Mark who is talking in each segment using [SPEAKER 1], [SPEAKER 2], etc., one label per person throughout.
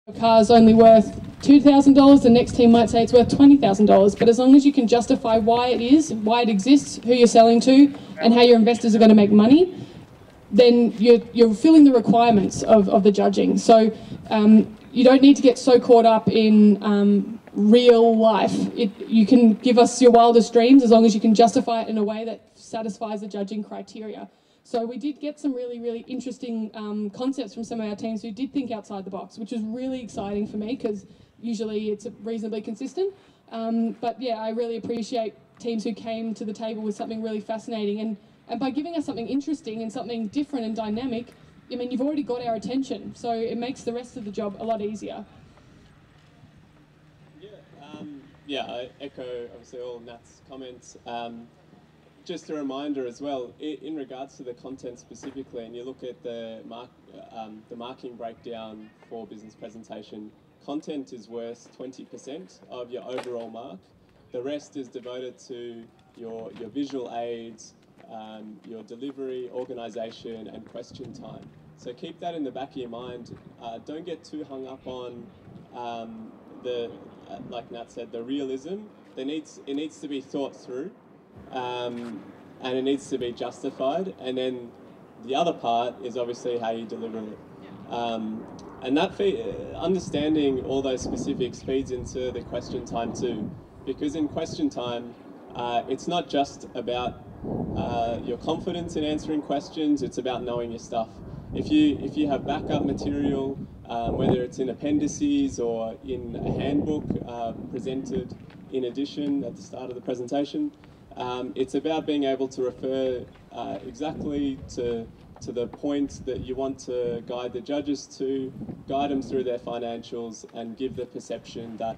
[SPEAKER 1] your car's only worth $2,000, the next team might say it's worth $20,000. But as long as you can justify why it is, why it exists, who you're selling to, and how your investors are going to make money, then you're filling the requirements of the judging. So you don't need to get so caught up in real life. You can give us your wildest dreams as long as you can justify it in a way that satisfies the judging criteria. So we did get some really, really interesting concepts from some of our teams who did think outside the box, which was really exciting for me because usually it's reasonably consistent. But yeah, I really appreciate teams who came to the table with something really fascinating. And by giving us something interesting and something different and dynamic, I mean, you've already got our attention. So it makes the rest of the job a lot easier.
[SPEAKER 2] Yeah, I echo obviously all Nat's comments. Just a reminder as well, in regards to the content specifically, and you look at the marking breakdown for business presentation, content is worth 20% of your overall mark. The rest is devoted to your visual aids, your delivery, organisation, and question time. So keep that in the back of your mind. Don't get too hung up on like Nat said, the realism. It needs to be thought through. And it needs to be justified, and then the other part is obviously how you deliver it. And that understanding all those specifics feeds into the question time too, because in question time, it's not just about your confidence in answering questions, it's about knowing your stuff. If you have backup material, whether it's in appendices or in a handbook presented in addition at the start of the presentation, it's about being able to refer exactly to the points that you want to guide the judges to, guide them through their financials, and give the perception that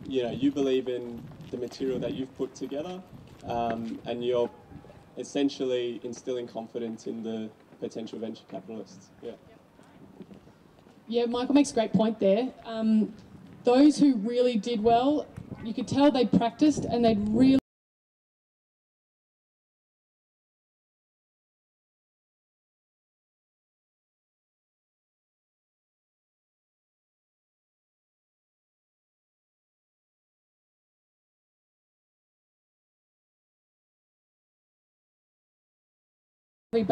[SPEAKER 2] you believe in the material that you've put together, and you're essentially instilling confidence in the potential venture capitalists.
[SPEAKER 1] Yeah, Michael makes a great point there. Those who really did well, you could tell they'd practiced and they'd really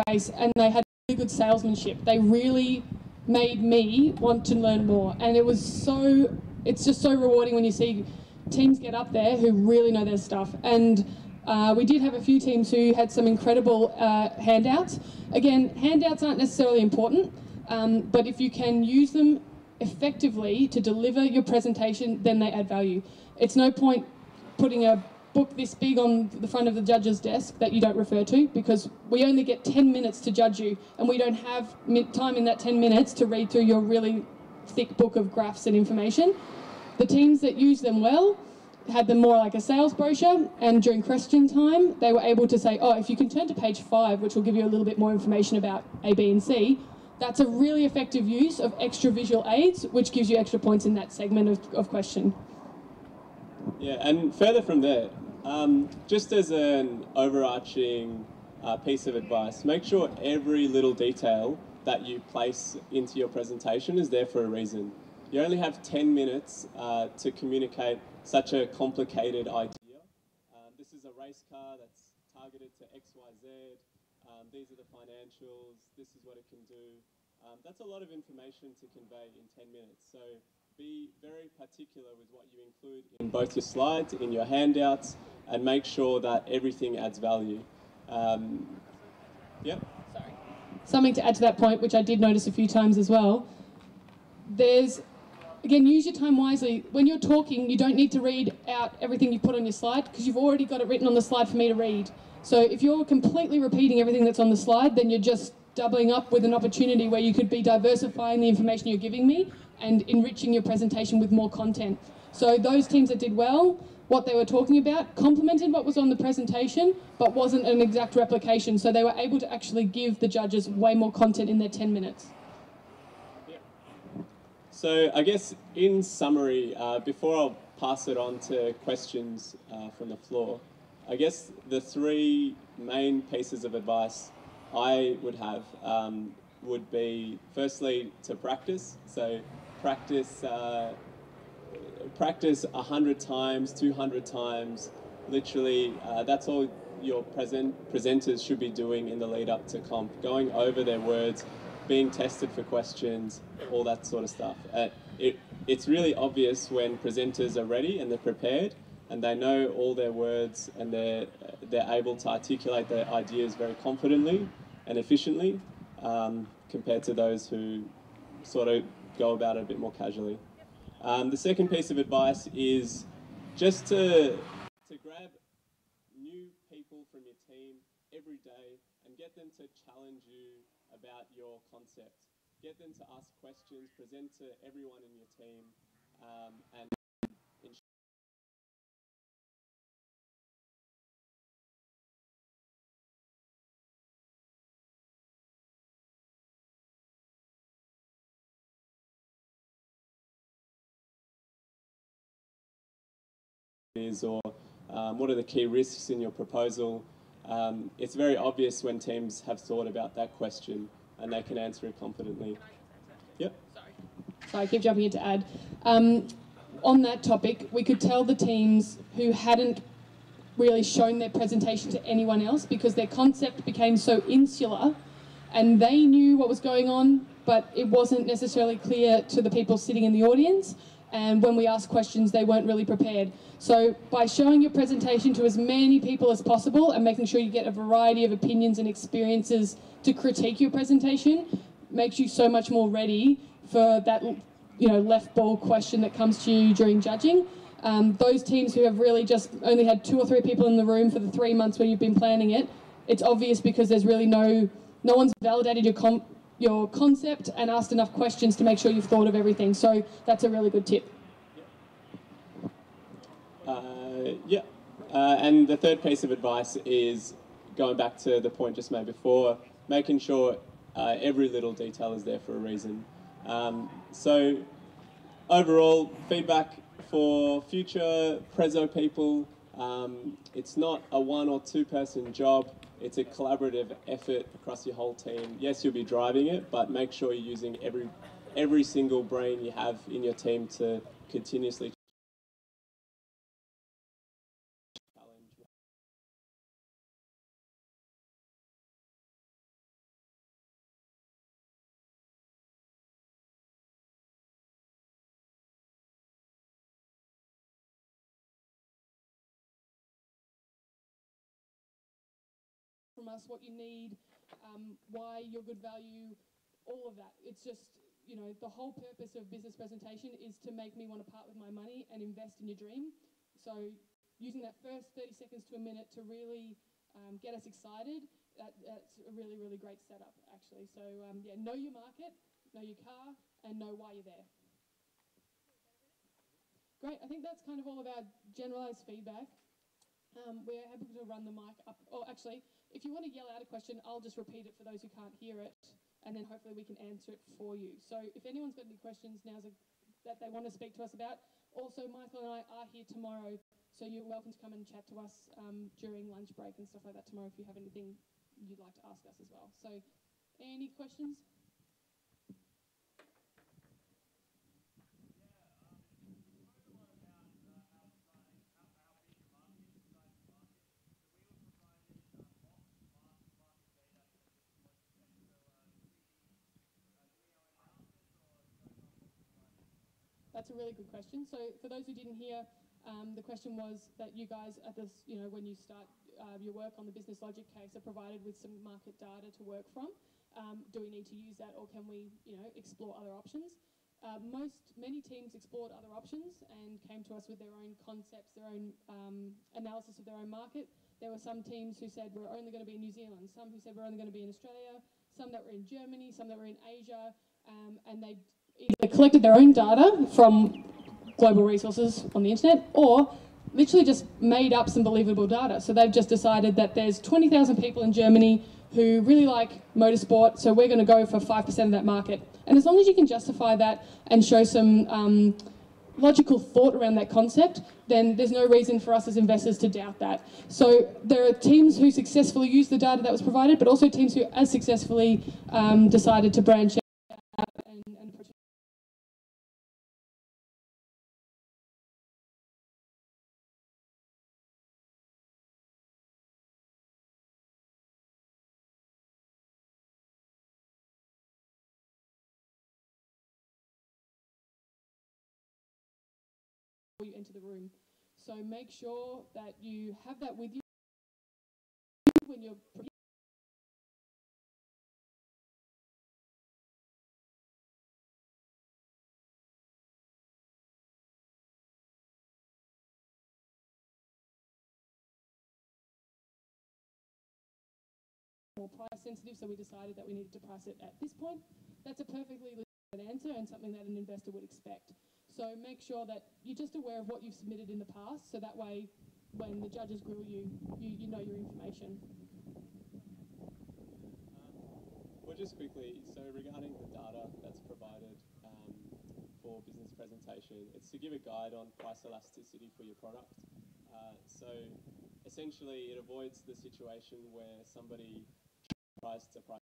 [SPEAKER 1] base, and they had really good salesmanship. They really made me want to learn more, and it's just so rewarding when you see teams get up there who really know their stuff. And we did have a few teams who had some incredible handouts. Again, handouts aren't necessarily important, but if you can use them effectively to deliver your presentation, then they add value. It's no point putting a book this big on the front of the judge's desk that you don't refer to, because we only get 10 minutes to judge you, and we don't have time in that 10 minutes to read through your really thick book of graphs and information. The teams that use them well had them more like a sales brochure, and during question time they were able to say, oh, if you can turn to page 5, which will give you a little bit more information about A, B and C, that's a really effective use of extra visual aids, which gives you extra points in that segment of question.
[SPEAKER 2] Yeah, and further from there, just as an overarching piece of advice, make sure every little detail that you place into your presentation is there for a reason. You only have 10 minutes to communicate such a complicated idea. This is a race car that's targeted to XYZ. These are the financials. This is what it can do. That's a lot of information to convey in 10 minutes. So be very particular with what you include in both your slides, in your handouts, and make sure that everything adds value. Yep.
[SPEAKER 1] Sorry. Something to add to that point, which I did notice a few times as well. Again, use your time wisely. When you're talking, you don't need to read out everything you put on your slide, because you've already got it written on the slide for me to read. So if you're completely repeating everything that's on the slide, then you're just doubling up with an opportunity where you could be diversifying the information you're giving me and enriching your presentation with more content. So those teams that did well, what they were talking about, complemented what was on the presentation, but wasn't an exact replication. So they were able to actually give the judges way more content in their 10 minutes.
[SPEAKER 2] Yeah. So I guess in summary, before I'll pass it on to questions from the floor, I guess the three main pieces of advice I would have would be, firstly, to practice. So practice practice 100 times, 200 times. Literally, that's all your presenters should be doing in the lead up to comp, going over their words, being tested for questions, all that sort of stuff. It's really obvious when presenters are ready and they're prepared and they know all their words and they're able to articulate their ideas very confidently and efficiently, compared to those who sort of go about it a bit more casually. The second piece of advice is just to grab new people from your team every day and get them to challenge you about your concept. Get them to ask questions, present to everyone in your team, and or what are the key risks in your proposal. It's very obvious when teams have thought about that question and they can answer it confidently. Yep.
[SPEAKER 1] Sorry, I keep jumping in to add. On that topic, we could tell the teams who hadn't really shown their presentation to anyone else because their concept became so insular and they knew what was going on, but it wasn't necessarily clear to the people sitting in the audience. And when we asked questions, they weren't really prepared. So by showing your presentation to as many people as possible and making sure you get a variety of opinions and experiences to critique your presentation makes you so much more ready for that, left ball question that comes to you during judging. Those teams who have really just only had 2 or 3 people in the room for the 3 months where you've been planning it, it's obvious because there's really no one's validated your concept and asked enough questions to make sure you've thought of everything. So that's a really good tip.
[SPEAKER 2] And the third piece of advice is going back to the point just made before, making sure every little detail is there for a reason. So overall, feedback for future Prezzo people, it's not a 1 or 2 person job. It's a collaborative effort across your whole team. Yes, you'll be driving it, but make sure you're using every single brain you have in your team to continuously challenge.
[SPEAKER 1] From us, what you need, why you're good value, all of that. It's just, the whole purpose of business presentation is to make me want to part with my money and invest in your dream. So using that first 30 seconds to a minute to really get us excited, that's a really, really great setup, actually. So, know your market, know your car, and know why you're there. Great. I think that's kind of all of our generalised feedback. We're able to run the mic up. Oh, actually, if you want to yell out a question, I'll just repeat it for those who can't hear it, and then hopefully we can answer it for you. So if anyone's got any questions that they want to speak to us about, also Michael and I are here tomorrow, so you're welcome to come and chat to us during lunch break and stuff like that tomorrow if you have anything you'd like to ask us as well. So any questions? That's a really good question. So for those who didn't hear, the question was that you guys at this, when you start your work on the business logic case, are provided with some market data to work from. Do we need to use that, or can we, explore other options? Many teams explored other options and came to us with their own concepts, their own analysis of their own market. There were some teams who said we're only going to be in New Zealand, some who said we're only going to be in Australia, some that were in Germany, some that were in Asia, and they either collected their own data from global resources on the internet or literally just made up some believable data. So they've just decided that there's 20,000 people in Germany who really like motorsport, so we're going to go for 5% of that market. And as long as you can justify that and show some logical thought around that concept, then there's no reason for us as investors to doubt that. So there are teams who successfully use the data that was provided, but also teams who as successfully decided to branch out and before you enter the room. So make sure that you have that with you when you're more price sensitive, so we decided that we needed to price it at this point. That's a perfectly legitimate answer and something that an investor would expect. So make sure that you're just aware of what you've submitted in the past, so that way when the judges grill you, you know your information.
[SPEAKER 2] Well, just quickly, so regarding the data that's provided for business presentation, it's to give a guide on price elasticity for your product. So essentially it avoids the situation where somebody tries to price.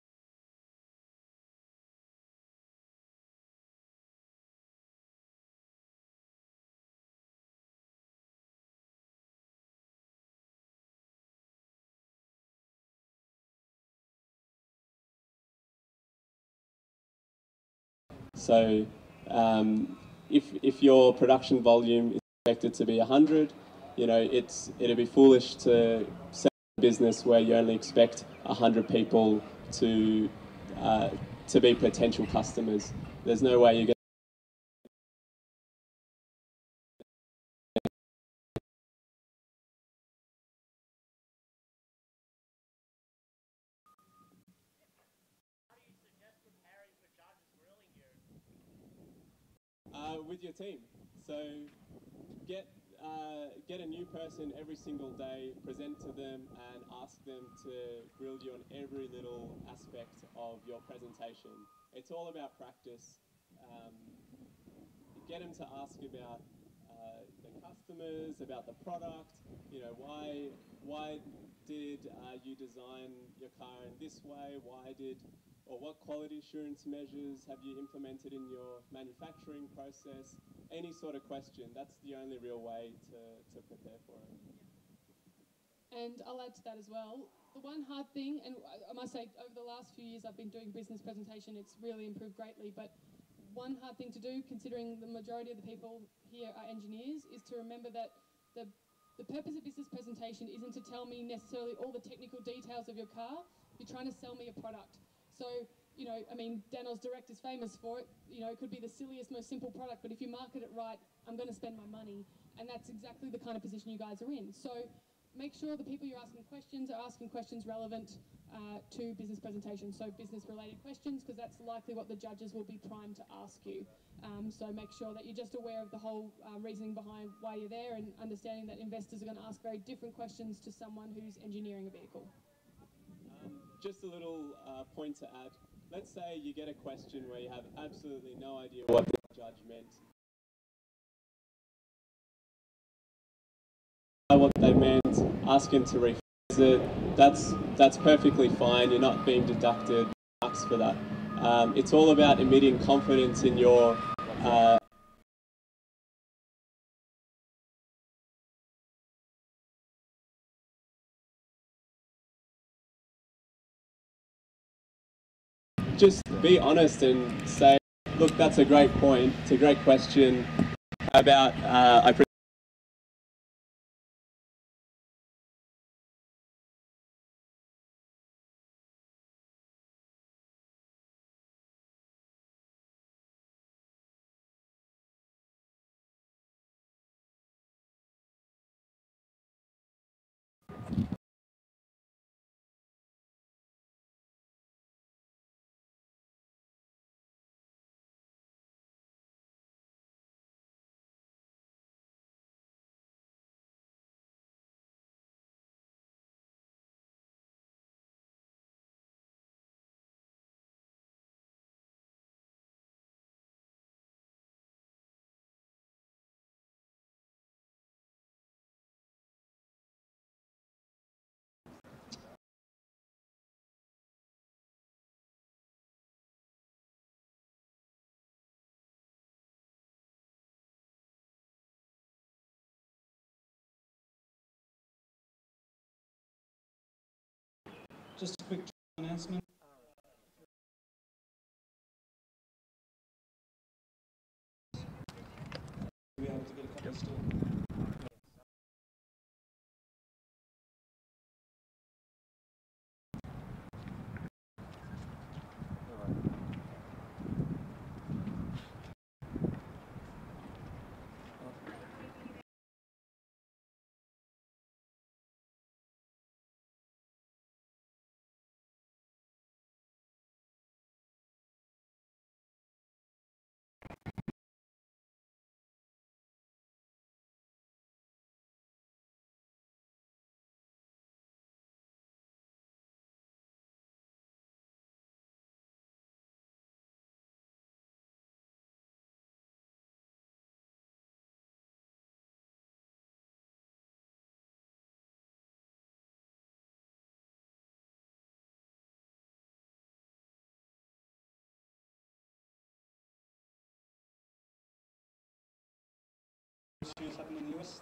[SPEAKER 2] So if your production volume is expected to be 100, you know, it'd be foolish to set a business where you only expect 100 people to be potential customers. There's no way you're going with your team. So get a new person every single day, present to them and ask them to grill you on every little aspect of your presentation. It's all about practice. Get them to ask about the customers, about the product, you know, why did you design your car in this way? Or what quality assurance measures have you implemented in your manufacturing process? Any sort of question, that's the only real way to prepare for it.
[SPEAKER 1] And I'll add to that as well. The one hard thing, and I must say over the last few years I've been doing business presentation, it's really improved greatly, but one hard thing to do, considering the majority of the people here are engineers, is to remember that the purpose of business presentation isn't to tell me necessarily all the technical details of your car. You're trying to sell me a product. So, you know, I mean, Daniel's Direct is famous for it. You know, it could be the silliest, most simple product, but if you market it right, I'm going to spend my money. And that's exactly the kind of position you guys are in. So make sure the people you're asking questions are asking questions relevant to business presentation, so business-related questions, because that's likely what the judges will be primed to ask you. So make sure that you're just aware of the whole reasoning behind why you're there, and understanding that investors are going to ask very different questions to someone who's engineering a vehicle.
[SPEAKER 2] Just a little point to add. Let's say you get a question where you have absolutely no idea what the judge meant. What they meant, ask him to rephrase it. That's perfectly fine. You're not being deducted marks for that. It's all about emitting confidence in your just be honest and say, look, that's a great point. It's a great question about
[SPEAKER 3] Just a quick announcement. Be able to get a couple of still. issues happen in the US.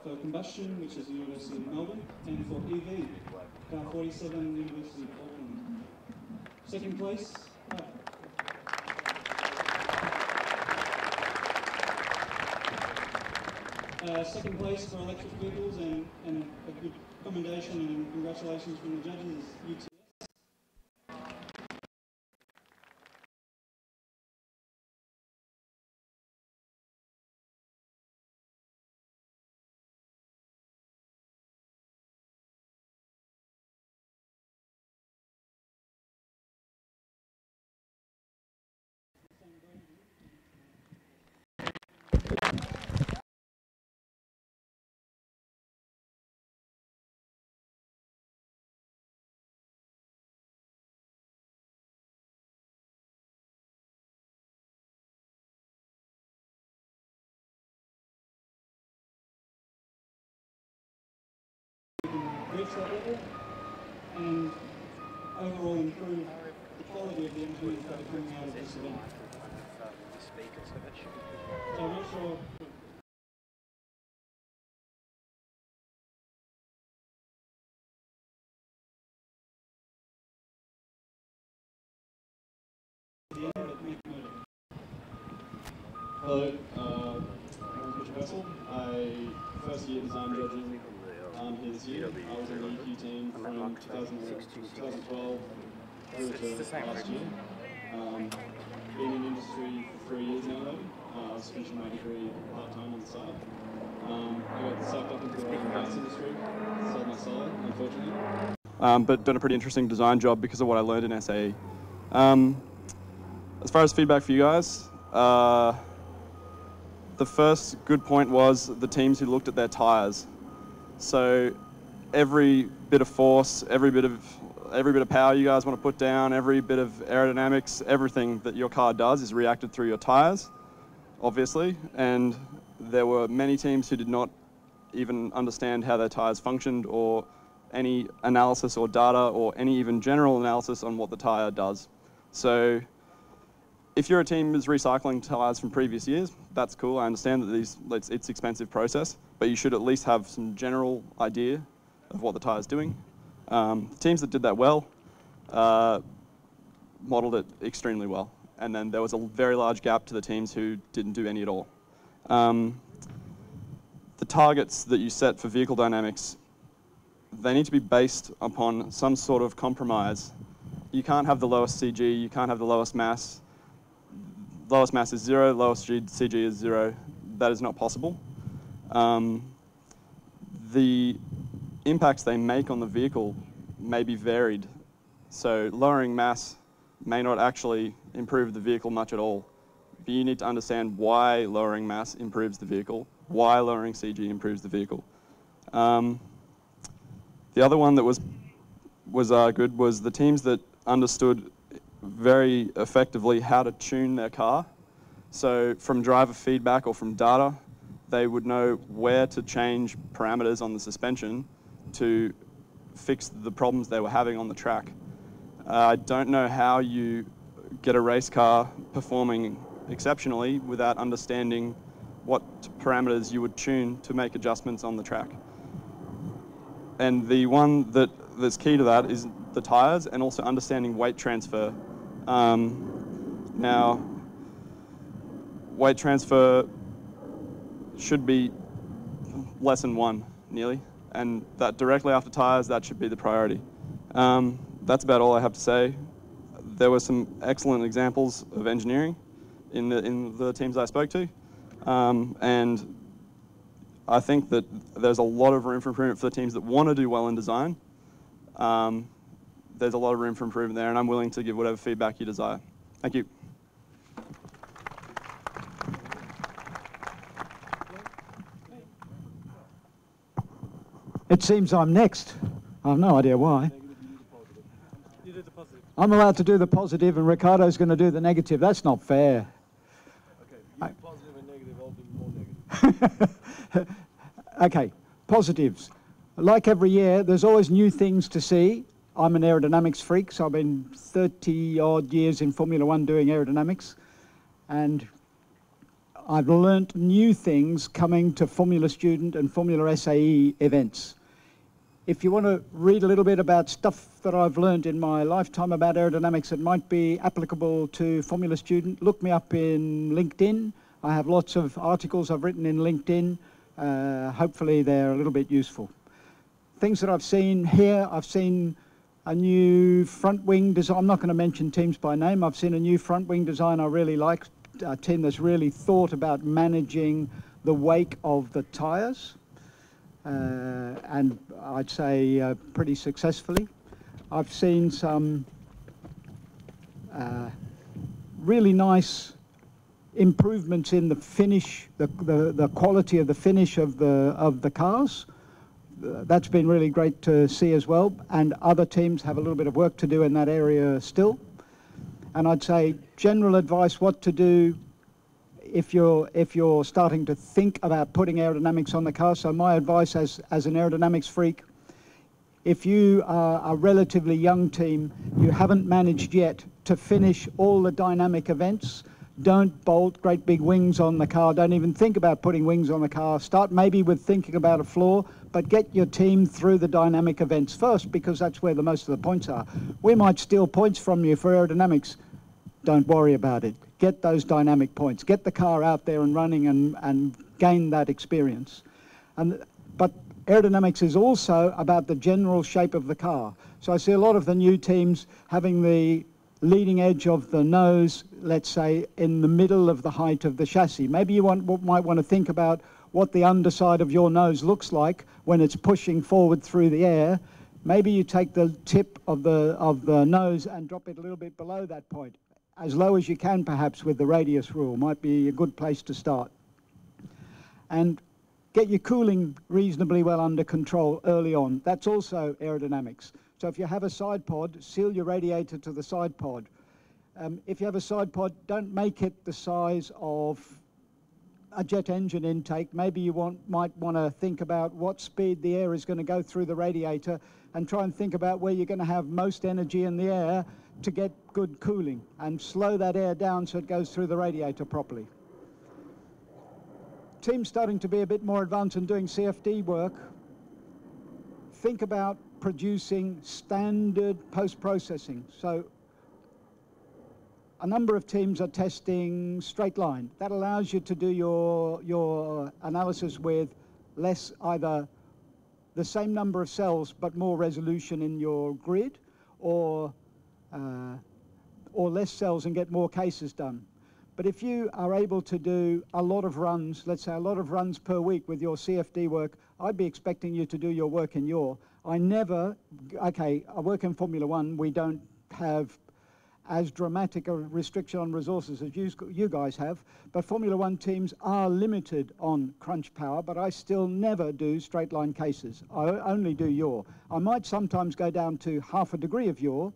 [SPEAKER 3] For combustion, which is the University of Melbourne, and for EV, car 47, University of Auckland. Second place, second place for electric vehicles and a good commendation and congratulations from the judges is UT. Reach that level and overall improve the quality of the engineers that are coming out of this event. So I'm not sure.
[SPEAKER 4] Hello, my name is Richard Wessel. I first year design judging
[SPEAKER 3] his year. I was in the EQ team from 2012 through to last year. Been in industry for 3 years now though. I was finishing my degree part-time on the side. I got sucked up into the oil and gas industry, sold my soul, unfortunately.
[SPEAKER 4] But done a pretty interesting design job because of what I learned in SAE. As far as feedback for you guys, the first good point was the teams who looked at their tyres. So every bit of force, every bit of power you guys want to put down, every bit of aerodynamics, everything that your car does is reacted through your tyres, obviously. And there were many teams who did not even understand how their tyres functioned, or any analysis or data or any even general analysis on what the tyre does. So if your team is recycling tyres from previous years, that's cool. I understand that it's expensive process, but you should at least have some general idea of what the tyre is doing. Teams that did that well modeled it extremely well. And then there was a very large gap to the teams who didn't do any at all. The targets that you set for vehicle dynamics, they need to be based upon some sort of compromise. You can't have the lowest CG, you can't have the lowest mass. Lowest mass is 0, lowest CG is 0. That is not possible. The impacts they make on the vehicle may be varied. So lowering mass may not actually improve the vehicle much at all. But you need to understand why lowering mass improves the vehicle, why lowering CG improves the vehicle. The other one that was good was the teams that understood very effectively how to tune their car. So from driver feedback or from data, they would know where to change parameters on the suspension to fix the problems they were having on the track. I don't know how you get a race car performing exceptionally without understanding what parameters you would tune to make adjustments on the track. And the one that's key to that is the tyres and also understanding weight transfer. Now, weight transfer should be less than 1, nearly. And that directly after tyres, that should be the priority. That's about all I have to say. There were some excellent examples of engineering in the teams I spoke to. And I think that there's a lot of room for improvement for the teams that want to do well in design. There's a lot of room for improvement there, and I'm willing to give whatever feedback you desire. Thank you.
[SPEAKER 5] It seems I'm next. I have no idea why.
[SPEAKER 4] You did the positive.
[SPEAKER 5] I'm allowed to do the positive and Ricardo's going to do the negative. That's not fair.
[SPEAKER 4] Okay, you do positive and negative, I'll do more negative.
[SPEAKER 5] Okay, positives. Like every year, there's always new things to see. I'm an aerodynamics freak, so I've been 30-odd years in Formula 1 doing aerodynamics. And I've learnt new things coming to Formula Student and Formula SAE events. If you want to read a little bit about stuff that I've learned in my lifetime about aerodynamics that might be applicable to Formula Student, look me up in LinkedIn. I have lots of articles I've written in LinkedIn. Hopefully they're a little bit useful. Things that I've seen here, I've seen a new front wing design. I'm not going to mention teams by name. I've seen a new front wing design I really like, a team that's really thought about managing the wake of the tyres. And I'd say pretty successfully. I've seen some really nice improvements in the finish, the quality of the finish of the cars. That's been really great to see as well. And other teams have a little bit of work to do in that area still. And I'd say general advice what to do if you're starting to think about putting aerodynamics on the car. So my advice as an aerodynamics freak, if you are a relatively young team, you haven't managed yet to finish all the dynamic events, don't bolt great big wings on the car. Don't even think about putting wings on the car. Start maybe with thinking about a floor, but get your team through the dynamic events first, because that's where the most of the points are. We might steal points from you for aerodynamics. Don't worry about it. Get those dynamic points. Get the car out there and running and gain that experience. But aerodynamics is also about the general shape of the car. So I see a lot of the new teams having the leading edge of the nose, let's say, in the middle of the height of the chassis. Maybe you might want to think about what the underside of your nose looks like when it's pushing forward through the air. Maybe you take the tip of the nose and drop it a little bit below that point. As low as you can, perhaps, with the radius rule might be a good place to start. And get your cooling reasonably well under control early on. That's also aerodynamics. So if you have a side pod, seal your radiator to the side pod. If you have a side pod, don't make it the size of a jet engine intake. Maybe you might want to think about what speed the air is going to go through the radiator and try and think about where you're going to have most energy in the air to get good cooling, and slow that air down so it goes through the radiator properly. Teams starting to be a bit more advanced in doing CFD work, think about producing standard post-processing. So a number of teams are testing straight line. That allows you to do your analysis with less, either the same number of cells but more resolution in your grid, or less cells and get more cases done. But if you are able to do a lot of runs, let's say a lot of runs per week with your CFD work, I'd be expecting you to do your work in yaw. I work in Formula 1, we don't have as dramatic a restriction on resources as you guys have, but Formula 1 teams are limited on crunch power, but I still never do straight line cases. I only do yaw. I might sometimes go down to half a degree of yaw,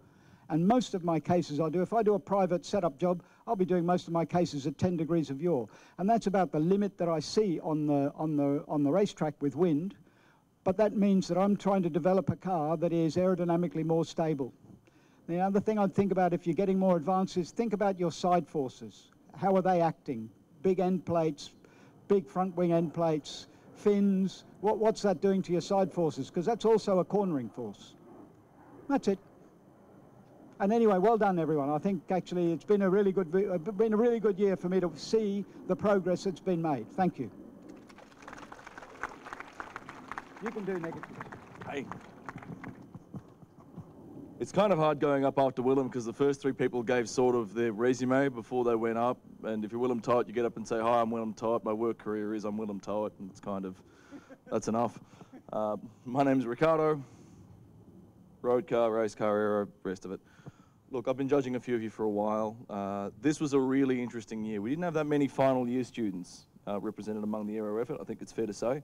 [SPEAKER 5] and most of my cases I do. If I do a private setup job, I'll be doing most of my cases at 10 degrees of yaw, and that's about the limit that I see on the racetrack with wind. But that means that I'm trying to develop a car that is aerodynamically more stable. The other thing I'd think about if you're getting more advanced is think about your side forces. How are they acting? Big end plates, big front wing end plates, fins. What's that doing to your side forces? Because that's also a cornering force. That's it. And anyway, well done, everyone. I think actually it's been a really good year for me to see the progress that's been made. Thank you. You can do negative.
[SPEAKER 6] Hey. It's kind of hard going up after Willem because the first three people gave sort of their resume before they went up. And if you're Willem Todt, you get up and say, hi, I'm Willem Todt. My work career is I'm Willem Todt. And it's kind of, that's enough. My name's Ricardo. Road car, race car, aero, rest of it. Look, I've been judging a few of you for a while. This was a really interesting year. We didn't have that many final year students represented among the aero effort, I think it's fair to say.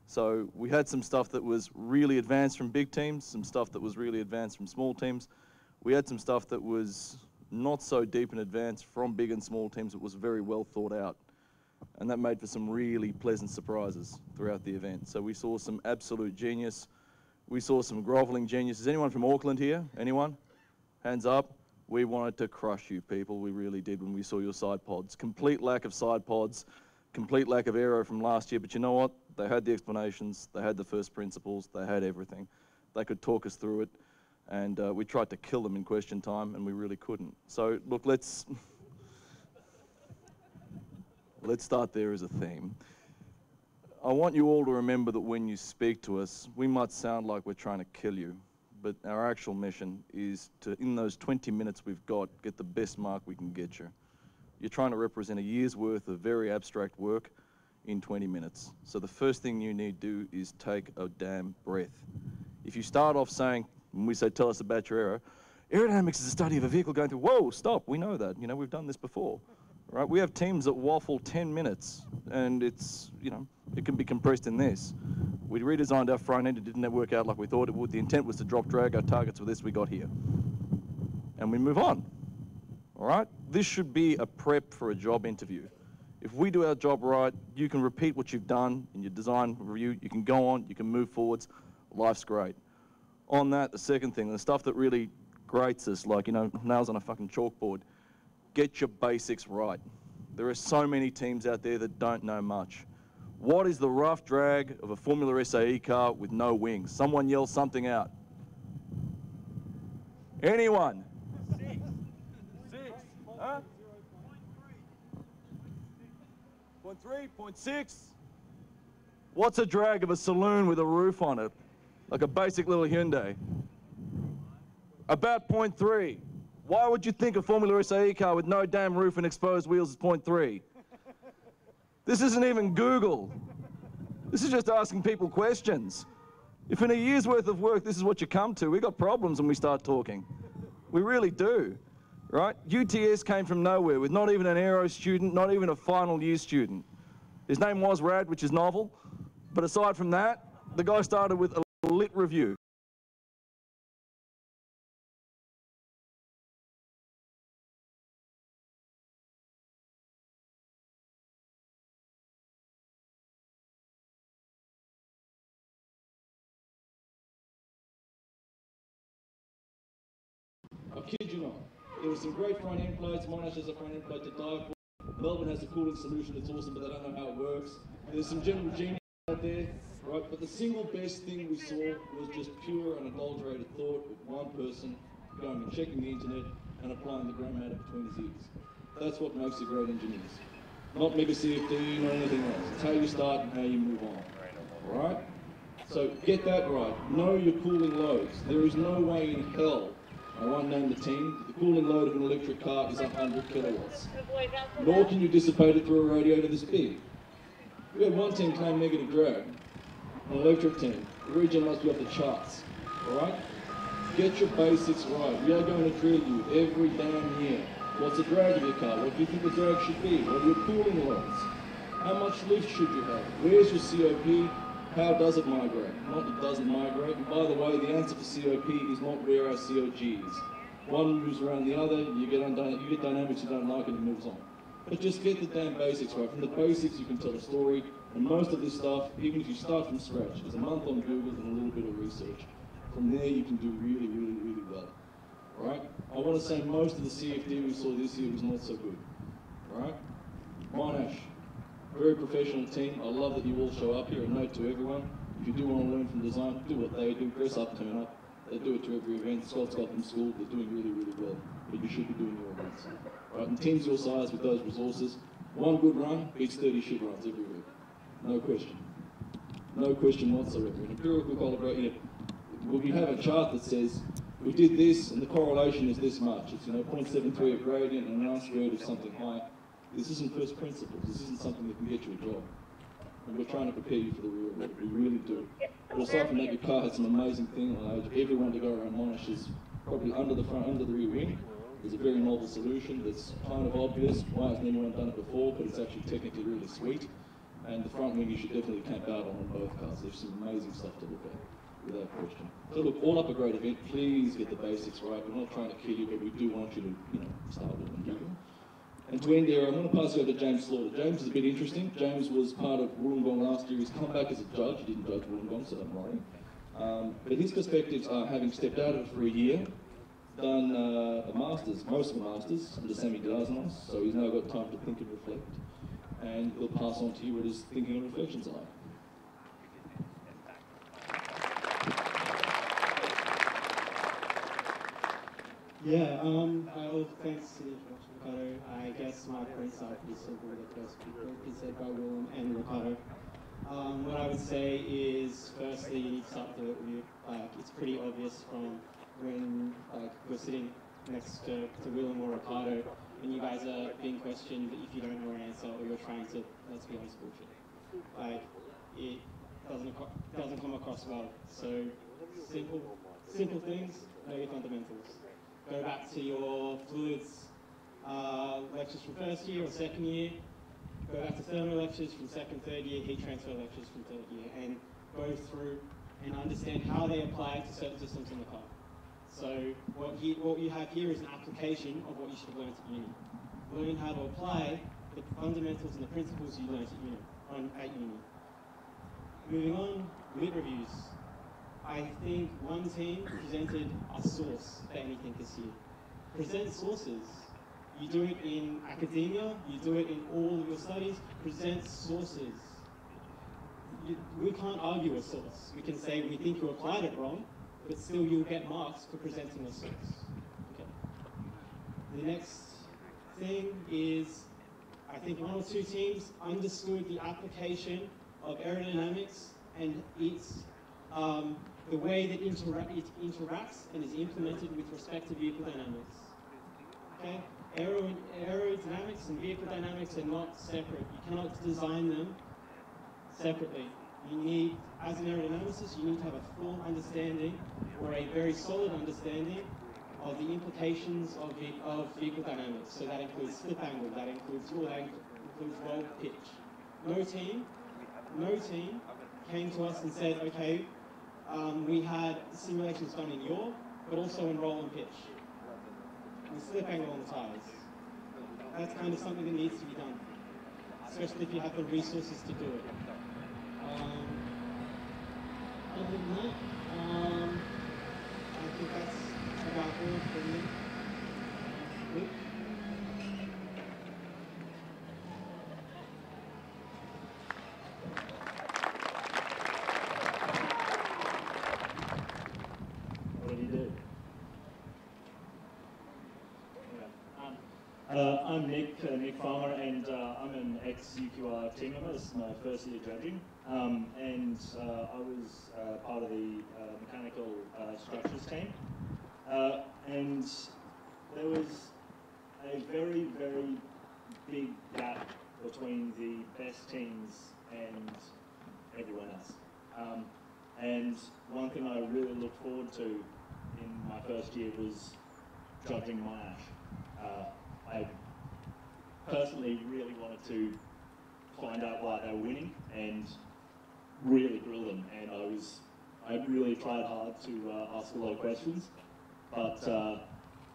[SPEAKER 6] So we had some stuff that was really advanced from big teams, some stuff that was really advanced from small teams. We had some stuff that was not so deep and advanced from big and small teams. It was very well thought out. And that made for some really pleasant surprises throughout the event. So we saw some absolute genius. We saw some groveling genius. Is anyone from Auckland here? Anyone? Hands up. We wanted to crush you people. We really did when we saw your side pods. Complete lack of side pods. Complete lack of aero from last year, but you know what? They had the explanations, they had the first principles, they had everything. They could talk us through it, and we tried to kill them in question time, and we really couldn't. So, look, let's start there as a theme. I want you all to remember that when you speak to us, we might sound like we're trying to kill you, but our actual mission is to, in those 20 minutes we've got, get the best mark we can get you. You're trying to represent a year's worth of very abstract work in 20 minutes. So the first thing you need to do is take a damn breath. If you start off saying, when we say, tell us about your aero, aerodynamics is the study of a vehicle going through, whoa, stop, we know that, we've done this before, right? We have teams that waffle 10 minutes, and it's, it can be compressed in this. We redesigned our front end, it didn't work out like we thought it would. The intent was to drop drag, our targets were this, we got here. And we move on, all right? This should be a prep for a job interview. If we do our job right, you can repeat what you've done in your design review, you can go on, you can move forwards, life's great. On that, the second thing, the stuff that really grates us, like, nails on a fucking chalkboard, get your basics right. There are so many teams out there that don't know much. What is the rough drag of a Formula SAE car with no wings? Someone yell something out. Anyone? 6. Huh? 0.3, 0.6. What's a drag of a saloon with a roof on it? Like a basic little Hyundai. About 0.3. Why would you think a Formula SAE car with no damn roof and exposed wheels is 0.3? This isn't even Google. This is just asking people questions. If in a year's worth of work this is what you come to, we got problems when we start talking. We really do, right? UTS came from nowhere with not even an aero student, not even a final year student. His name was Rad, which is novel, but aside from that, the guy started with a lit review.
[SPEAKER 7] I kid you not. There were some great front end plates. Monash has a front end plate to die for. Melbourne has a cooling solution that's awesome, but they don't know how it works. There's some general genius out there, right? But the single best thing we saw was just pure and adulterated thought of one person going and checking the internet and applying the grey matter between his ears. That's what makes you great engineers. Not mega CFD, not anything else. It's how you start and how you move on. All right? So get that right. Know your cooling loads. There is no way in hell, I won't name the team, the cooling load of an electric car is 100 kilowatts. Nor can you dissipate it through a radiator this big. We had one team claim negative drag, an electric team. The regen must be off the charts, all right? Get your basics right. We are going to drill you every damn year. What's the drag of your car? What do you think the drag should be? What are your cooling loads? How much lift should you have? Where's your COP? How does it migrate? Not it doesn't migrate. And by the way, the answer for COP is not where our COG is. One moves around the other, you get dynamics, you don't like it, it moves on. But just get the damn basics right. From the basics, you can tell a story. And most of this stuff, even if you start from scratch, there's a month on Google and a little bit of research. From there, you can do really, really, really well. All right? I want to say most of the CFD we saw this year was not so good. All right? Monash. Very professional team. I love that you all show up here. A note to everyone, if you do want to learn from design, do what they do. Dress up, turn up. They do it to every event. Scott's got them schooled. They're doing really, really well. But you should be doing your events. Right? And teams your size with those resources, one good run beats 30 shit runs every week. No question. No question whatsoever. In empirical calibration, we have a chart that says we did this and the correlation is this much. It's 0.73 of gradient and an R-squared of something high. This isn't first principles. This isn't something that can get you a job. And we're trying to prepare you for the real world. We really do. But aside from that, your car had some amazing things. I urge everyone to go around Monash's, probably under the front, under the rear wing. There's a very novel solution that's kind of obvious. Why hasn't anyone done it before? But it's actually technically really sweet. And the front wing you should definitely camp out on both cars. There's some amazing stuff to look at, without question. So look, all up a great event. Please get the basics right. We're not trying to kill you, but we do want you to, start with and do them. And to end there, I'm going to pass you over to James Slaughter. James is a bit interesting. James was part of Wollongong last year. He's come back as a judge. He didn't judge Wollongong, so don't worry. But his perspectives are having stepped out of it for a year, done a master's, most of a master's, under Sammy Glasnos, so he's now got time to think and reflect. And he'll pass on to you what his thinking and reflections are like.
[SPEAKER 8] Yeah, well, thanks to the introduction, Ricardo. I guess my points are pretty simple. The first been said by Willem and Ricardo. What I would say is, firstly, you need to start with the review. It's pretty obvious from when we're sitting next to Willem or Ricardo, and you guys are being questioned if you don't know an answer or you're trying to, let's be honest, bullshit. It doesn't come across well. So simple things, know your fundamentals. Go back to your fluids lectures from first year or second year. Go back to thermal lectures from second, third year, heat transfer lectures from third year, and go through and understand how they apply to certain systems in the car. So what you have here is an application of what you should have learned at uni. Learn how to apply the fundamentals and the principles you learned at uni. Moving on, lit reviews. I think one team presented a source for anything this year. Present sources. You do it in academia, you do it in all of your studies, present sources. We can't argue a source. We can say we think you applied it wrong, but still you'll get marks for presenting a source. Okay. The next thing is, I think one or two teams understood the application of aerodynamics and its the way that it interacts and is implemented with respect to vehicle dynamics. Okay, aerodynamics and vehicle dynamics are not separate. You cannot design them separately. You need, as an aerodynamicist, you need to have a full understanding or a very solid understanding of the implications of vehicle dynamics. So that includes slip angle, that includes roll pitch. No team came to us and said, okay, we had simulations done in yaw, but also in roll and pitch, with slip angle on the tyres. That's kind of something that needs to be done, especially if you have the resources to do it. Other than that, I think that's about all for me. Luke?
[SPEAKER 9] What do you do? I'm Nick Farmer, and I'm an ex-UQR team member. This is my first year judging, and I was part of the mechanical structures team. And there was a very, very big gap between the best teams and everyone else. And one thing I really looked forward to in my first year was judging Monash. I personally really wanted to find out why they were winning and really grill them. And I really tried hard to ask a lot of questions, but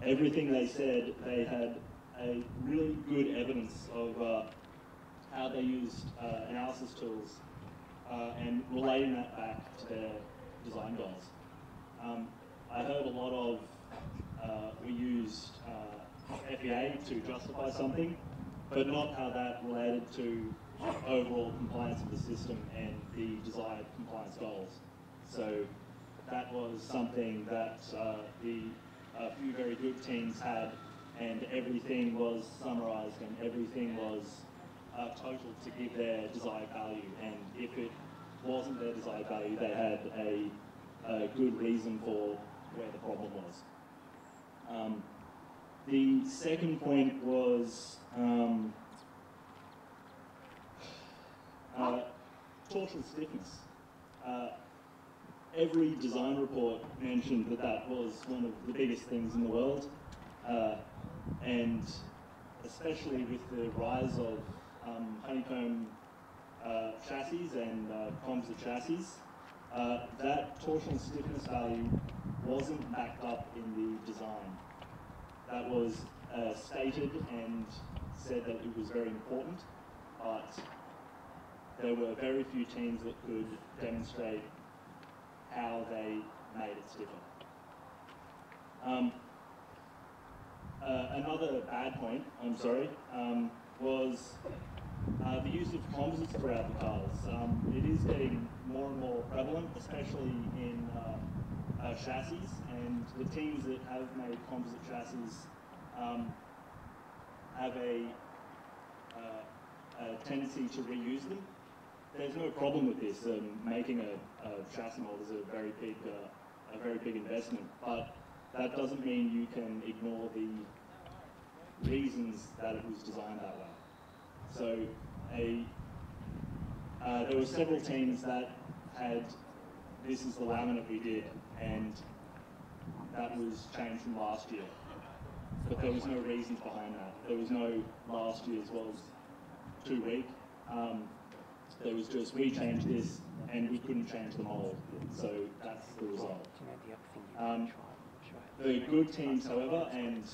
[SPEAKER 9] everything they said, they had a really good evidence of how they used analysis tools and relating that back to their design goals. I heard a lot of we used FEA to justify something, but not how that related to overall compliance of the system and the desired compliance goals. So that was something that a few very good teams had, and everything was summarized and everything was total to give their desired value. And if it wasn't their desired value, they had a good reason for where the problem was. The second point was torsion stiffness. Every design report mentioned that that was one of the biggest things in the world, and especially with the rise of honeycomb chassis and composite chassis, that torsional stiffness value wasn't backed up in the design. That was stated and said that it was very important, but there were very few teams that could demonstrate how they made it stiffer. Another bad point, was the use of composites throughout the cars. It is getting more and more prevalent, especially in chassis, and the teams that have made composite chassis have a tendency to reuse them. There's no problem with this. Making a chassis mold is a very big investment, but that doesn't mean you can ignore the reasons that it was designed that way. So there were several teams that had, this is the laminate we did, and that was changed from last year. But there was no reasons behind that. There was no last year's was too weak. There was just, we changed this and we couldn't change the mold. So that's the result. The good teams, however, and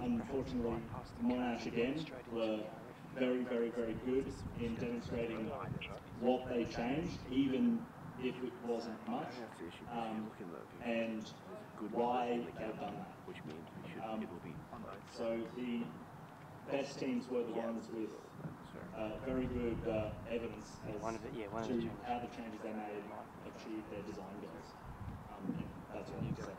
[SPEAKER 9] unfortunately Monash again, were very, very, very good in demonstrating what they changed, even if it wasn't much, and why they've done that. So the best teams were the ones with very good evidence as to how the changes they made achieved their design goals. And that's what I say.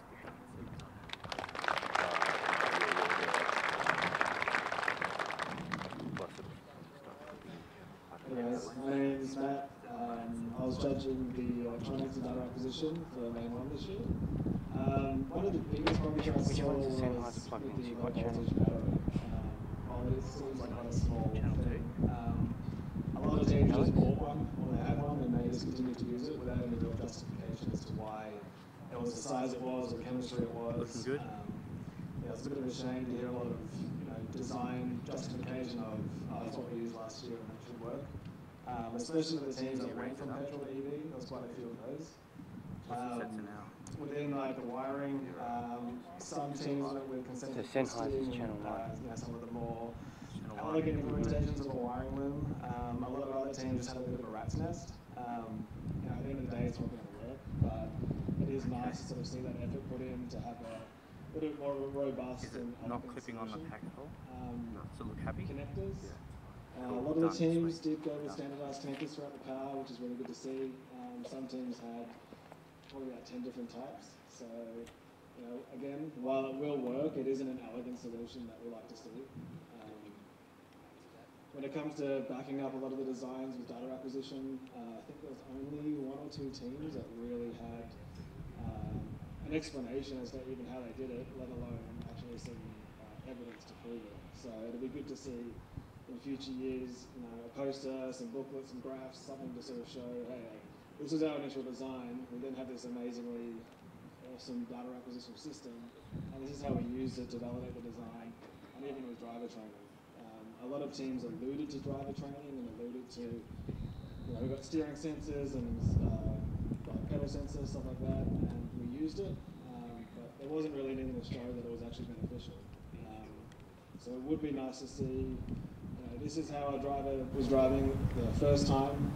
[SPEAKER 10] Hey guys, my name is
[SPEAKER 3] was judging the electronics and data acquisition for the main one this year. One of the biggest problems I saw was with the low voltage battery. It seems like quite a small thing. A lot of teams just bought one, or they had one, and they just continued to use it without any real justification as to why it was the size it was, or the chemistry it was.
[SPEAKER 10] Looking good.
[SPEAKER 3] It's a bit of a shame to hear a lot of design justification of that's what we used last year and it should work. Especially with the teams that went from petrol to EV, there was quite a few of those. Within like the wiring, some teams went with concentric twisting, some of the more elegant implementations of a wiring loom. A lot of other teams just had a bit of a rat's nest. At the end of the day, it's not going to work, but it is nice to sort of see that effort put in to have a little bit more robust.
[SPEAKER 10] Is it not clipping on the pack at all? Does it look happy?
[SPEAKER 3] Connectors. A lot of the teams did go with standardized connectors throughout the car, which is really good to see. Some teams had probably about 10 different types. So, again, while it will work, it isn't an elegant solution that we like to see. When it comes to backing up a lot of the designs with data acquisition, I think there was only 1 or 2 teams that really had an explanation as to even how they did it, let alone actually some evidence to prove it. So it'll be good to see in future years, a poster, some booklets, some graphs, something to sort of show, hey, this was our initial design. We then have this amazingly awesome data acquisition system, and this is how we used it to validate the design, and even with driver training. A lot of teams alluded to driver training and alluded to, we've got steering sensors and like pedal sensors, stuff like that, and we used it, but there wasn't really anything to show that it was actually beneficial. So it would be nice to see, this is how our driver was driving the first time.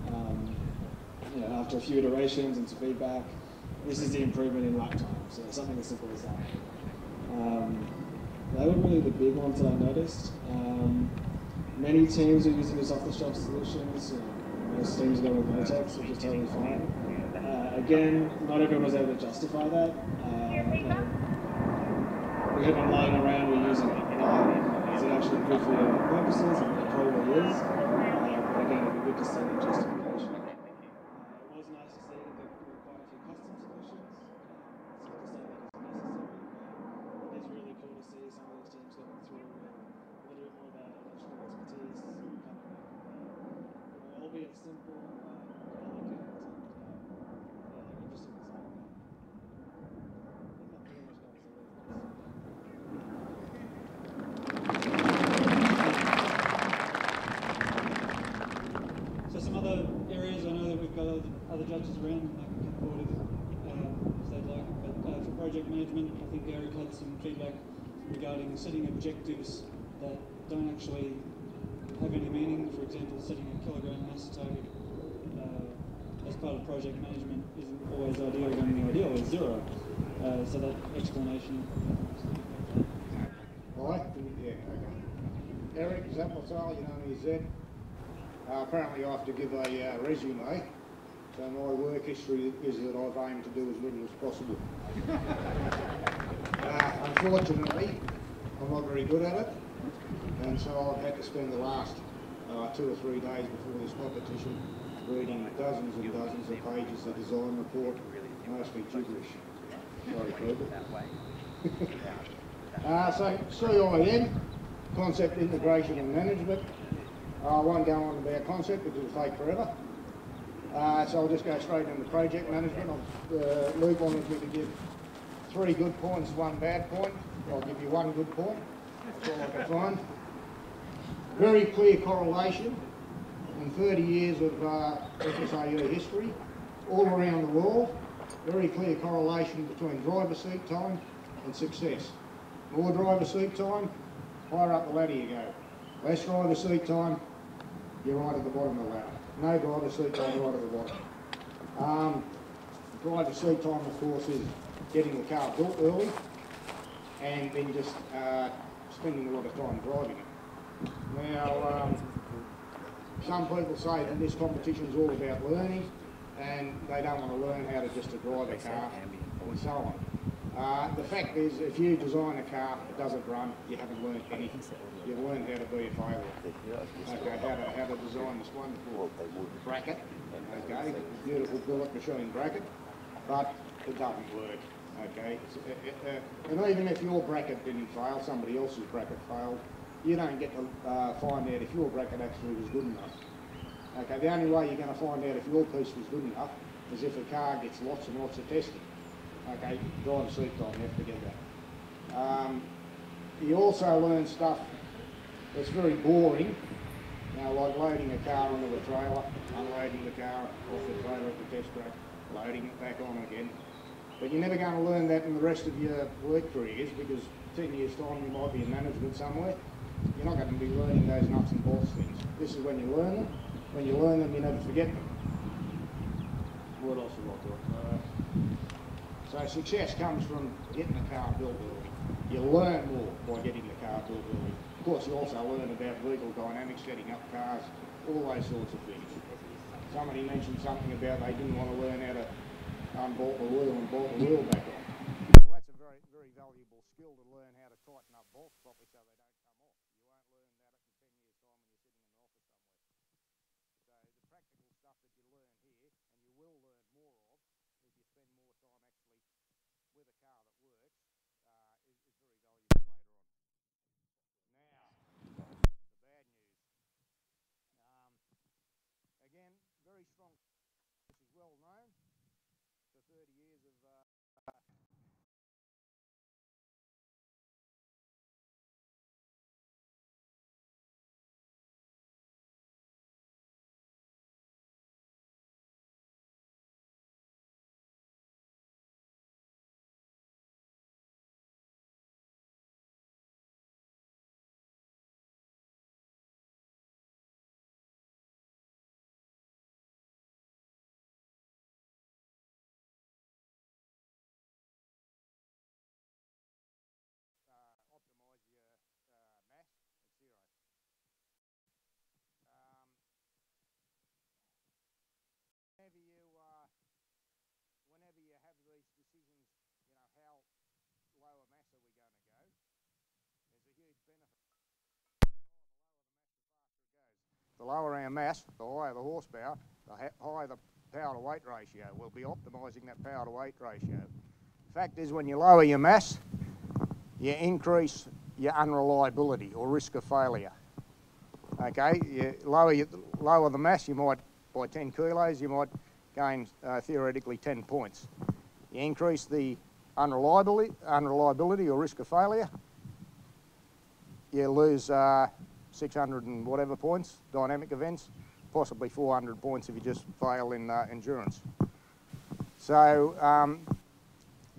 [SPEAKER 3] After a few iterations and some feedback, this is the improvement in lap time. So something as simple as that. They were really the big ones that I noticed. Many teams are using this off-the-shelf solutions. Most teams are going with Vertex, which is totally fine. Again, not everyone was able to justify that. We have been lying around, we're using it. Is it actually good for your purposes? And it probably is. But again, it'd be good to see the justification. It was nice to see that there were quite a few custom solutions. It's not to say that it's necessary, but it is really cool to see some of these teams going through a little bit more about electrical expertise, albeit simple, elegant, and interesting design.
[SPEAKER 11] So some other areas, I know that we've got other judges around, and they can come forward if they'd like, but for project management, I think Eric had some feedback regarding setting objectives that don't actually have any meaning. For example, setting a kilogram mass target as part of project management isn't always ideal. The only ideal is 0. So that explanation.
[SPEAKER 12] Hi. Yeah, okay. Eric, is that what's all? You know me as Zed. Apparently I have to give a resume. So my work history is that I've aimed to do as little as possible. Unfortunately, I'm not very good at it. And so I've had to spend the last 2 or 3 days before this competition reading dozens and dozens of pages of design report, mostly gibberish. Sorry, people. So CIM, Concept Integration and Management. I won't go on about concept because it'll take forever. So I'll just go straight into project management. Luke wanted me to give 3 good points, 1 bad point. I'll give you 1 good point. That's all I can find. Very clear correlation in 30 years of SAE history, all around the world. Very clear correlation between driver seat time and success. More driver seat time, higher up the ladder you go. Less driver seat time, you're right at the bottom of the ladder. No driver seat time, right at the bottom. Driver seat time, of course, is getting the car built early and then just spending a lot of time driving it. Now, some people say that this competition is all about learning and they don't want to learn how to just drive a car and so on. The fact is, if you design a car that doesn't run, you haven't learned anything. You've learned how to be a failure. Okay, how to design this wonderful bracket. Okay, beautiful billet machine bracket, but it doesn't work. Okay, and even if your bracket didn't fail, somebody else's bracket failed, you don't get to find out if your bracket actually was good enough. Okay, the only way you're going to find out if your piece was good enough is if a car gets lots and lots of testing. Okay, driver seat time, you have to get that. You also learn stuff that's very boring, you know, like loading a car onto a trailer, unloading the car off the trailer at the test track, loading it back on again. But you're never going to learn that in the rest of your work careers, because 10 years time you might be in management somewhere. You're not going to be learning those nuts and bolts things. This is when you learn them. When you learn them, you never forget them. What else have I got? So success comes from getting the car built early. You learn more by getting the car built early. Of course, you also learn about vehicle dynamics, setting up cars, all those sorts of things. Somebody mentioned something about they didn't want to learn how to unbolt the wheel and bolt the wheel back on. Well, that's a very, very valuable skill to learn how to tighten up bolts properly so they don't come off. You won't learn that in 10 years' time when you're sitting in an office somewhere. So the practical stuff that you learn here, and you will learn more of if you spend more time actually with a car that works, is very valuable later on. Now, the bad news. Again, very strong. This is well known for 30 years of optimise your mass at zero. Whenever you have these decisions, you know, how low a mass are we going to go? There's a huge benefit. The lower our mass, the higher the horsepower, the higher the power to weight ratio. We'll be optimising that power to weight ratio. The fact is, when you lower your mass, you increase your unreliability or risk of failure. Okay, you lower the mass, you might, by 10 kilos, you might gain theoretically 10 points. You increase the unreliability or risk of failure, you lose 600 and whatever points, dynamic events, possibly 400 points if you just fail in endurance. So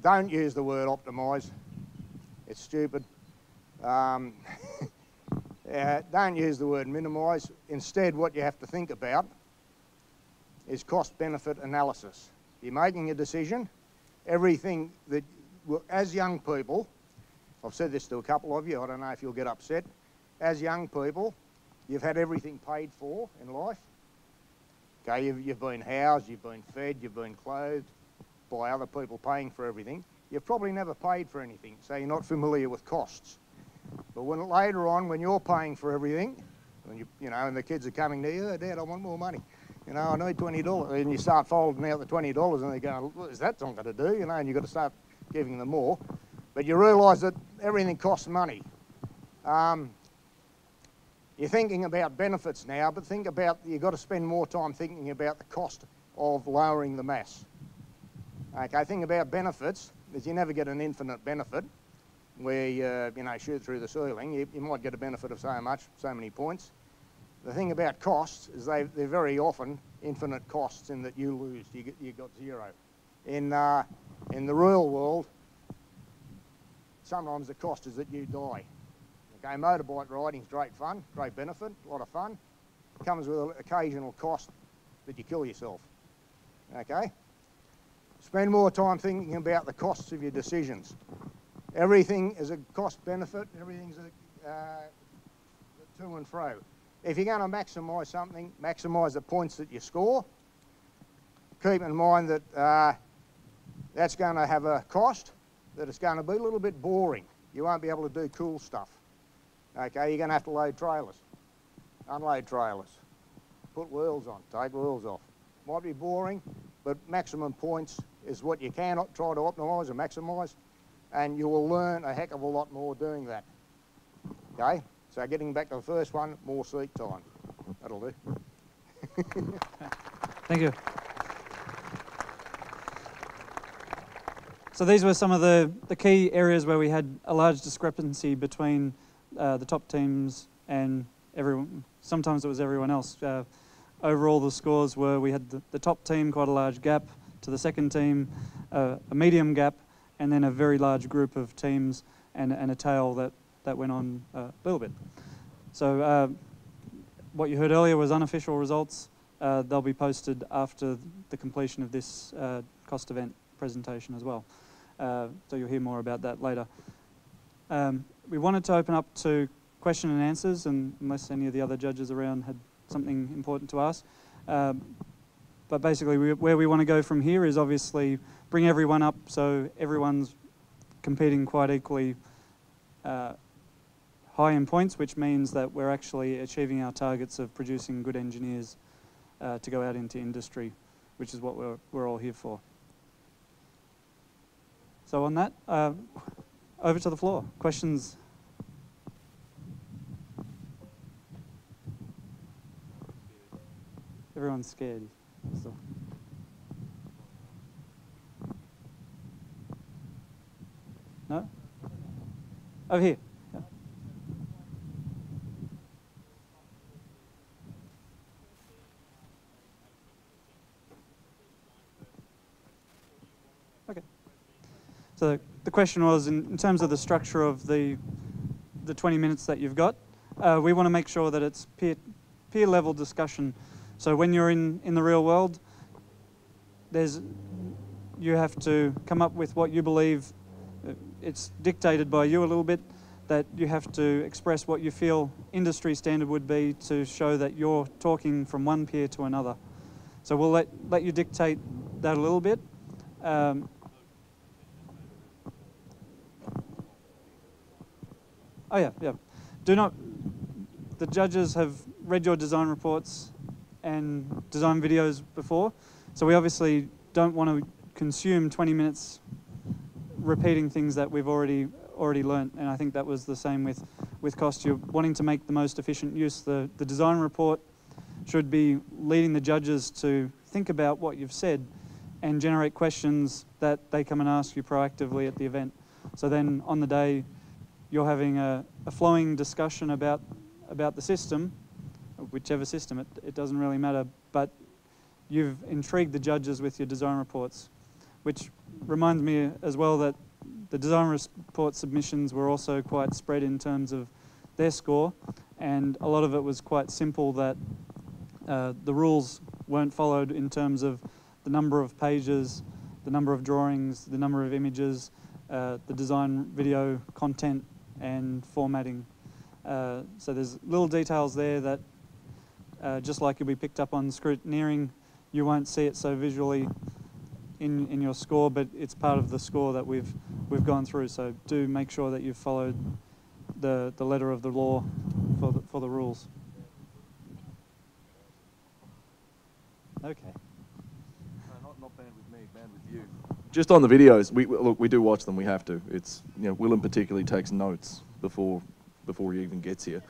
[SPEAKER 12] don't use the word optimise. It's stupid. Don't use the word minimise. Instead, what you have to think about is cost-benefit analysis. You're making a decision. Everything that, as young people, I've said this to a couple of you, I don't know if you'll get upset. As young people, you've had everything paid for in life. Okay, you've been housed, you've been fed, you've been clothed by other people paying for everything. You've probably never paid for anything, so you're not familiar with costs. But when later on, when you're paying for everything, when you know, and the kids are coming to you, oh, Dad, I want more money. You know, I need $20. And you start folding out the $20 and they're going, well, that's not going to do, you know, and you've got to start giving them more. But you realise that everything costs money. You're thinking about benefits now, but think about, you've got to spend more time thinking about the cost of lowering the mass. Okay, think about benefits, is you never get an infinite benefit where you know, shoot through the ceiling. You might get a benefit of so much, so many points. The thing about costs is they're very often infinite costs in that you lose, you got zero. In the real world, sometimes the cost is that you die. Okay, motorbike riding's great fun, great benefit, a lot of fun. It comes with an occasional cost that you kill yourself. Okay? Spend more time thinking about the costs of your decisions. Everything is a cost benefit, everything's a to and fro. If you're going to maximise something, maximise the points that you score. Keep in mind that that's going to have a cost. that it's going to be a little bit boring. You won't be able to do cool stuff. Okay, you're going to have to load trailers, unload trailers, put wheels on, take wheels off. Might be boring, but maximum points is what you can try to optimise and maximise, and you will learn a heck of a lot more doing that. Okay, so getting back to the first one, more seat time. That'll do.
[SPEAKER 13] Thank you. So these were some of the key areas where we had a large discrepancy between the top teams and everyone. Sometimes it was everyone else. Overall, the scores were we had the top team quite a large gap to the second team, a medium gap, and then a very large group of teams and a tail that went on a little bit. So what you heard earlier was unofficial results. They'll be posted after the completion of this cost event presentation as well. So you'll hear more about that later. We wanted to open up to question and answers, and unless any of the other judges around had something important to ask. But basically where we want to go from here is obviously bring everyone up so everyone's competing quite equally high in points, which means that we're actually achieving our targets of producing good engineers to go out into industry, which is what we're all here for. So on that, over to the floor. Questions? Everyone's scared. So. No? Over here. Yeah. Okay. So the question was, in terms of the structure of the 20 minutes that you've got, we want to make sure that it's peer level discussion. So when you're in the real world, you have to come up with what you believe. It's dictated by you a little bit, that you have to express what you feel industry standard would be to show that you're talking from one peer to another. So we'll let you dictate that a little bit. Oh yeah. The judges have read your design reports and design videos before, so we obviously don't want to consume 20 minutes repeating things that we've already learnt, and I think that was the same with cost. You're wanting to make the most efficient use. The design report should be leading the judges to think about what you've said and generate questions that they come and ask you proactively at the event. So then on the day you're having a flowing discussion about the system, whichever system, it doesn't really matter, but you've intrigued the judges with your design reports, which reminds me as well that the design report submissions were also quite spread in terms of their score, and a lot of it was quite simple, that the rules weren't followed in terms of the number of pages, the number of drawings, the number of images, the design video content and formatting. So there's little details there that just like you'll be picked up on scrutineering, you won't see it so visually in your score, but it's part of the score that we've gone through. So do make sure that you've followed the letter of the law for the rules. Okay.
[SPEAKER 6] No, not banned with me, banned with you. Just on the videos, look, we do watch them. We have to. It's, you know, Willem particularly takes notes before he even gets here,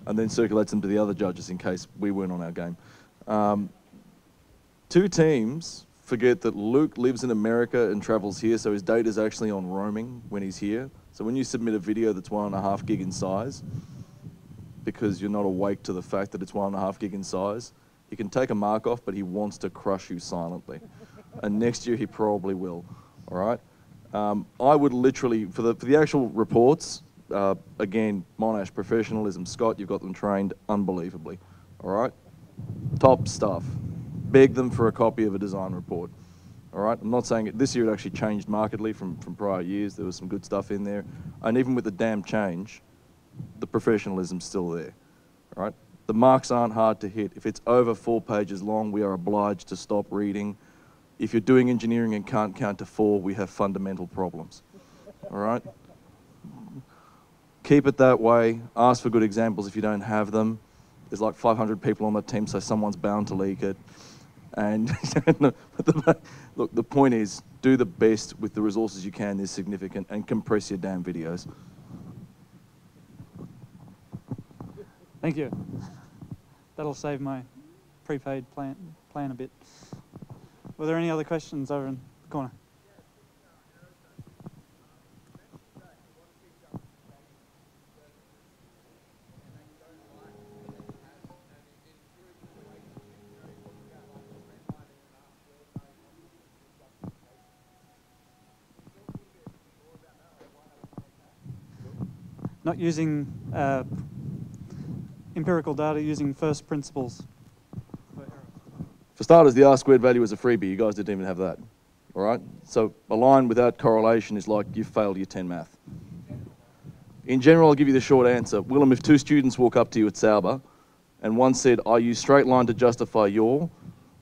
[SPEAKER 6] and then circulates them to the other judges in case we weren't on our game. Two teams forget that Luke lives in America and travels here, so his data's actually on roaming when he's here. So when you submit a video that's 1.5 gig in size, because you're not awake to the fact that it's 1.5 gig in size, he can take a mark off, but he wants to crush you silently. And next year he probably will, all right? I would literally, for the actual reports, again, Monash, professionalism. Scott, you've got them trained unbelievably, all right? Top stuff. Beg them for a copy of a design report, all right? I'm not saying it, this year it actually changed markedly from prior years. There was some good stuff in there. And even with the damn change, the professionalism's still there, all right? The marks aren't hard to hit. If it's over 4 pages long, we are obliged to stop reading. If you're doing engineering and can't count to 4, we have fundamental problems, all right? Keep it that way. Ask for good examples if you don't have them. There's like 500 people on the team, so someone's bound to leak it. And look, the point is, do the best with the resources you can is significant, and compress your damn videos.
[SPEAKER 13] Thank you. That'll save my prepaid plan a bit. Were there any other questions over in the corner? Not using empirical data, using first principles.
[SPEAKER 6] For starters, the R-squared value is a freebie. You guys didn't even have that, all right? So a line without correlation is like you've failed your 10 math. In general, I'll give you the short answer. Willem, if two students walk up to you at Sauber and one said, I use straight line to justify your,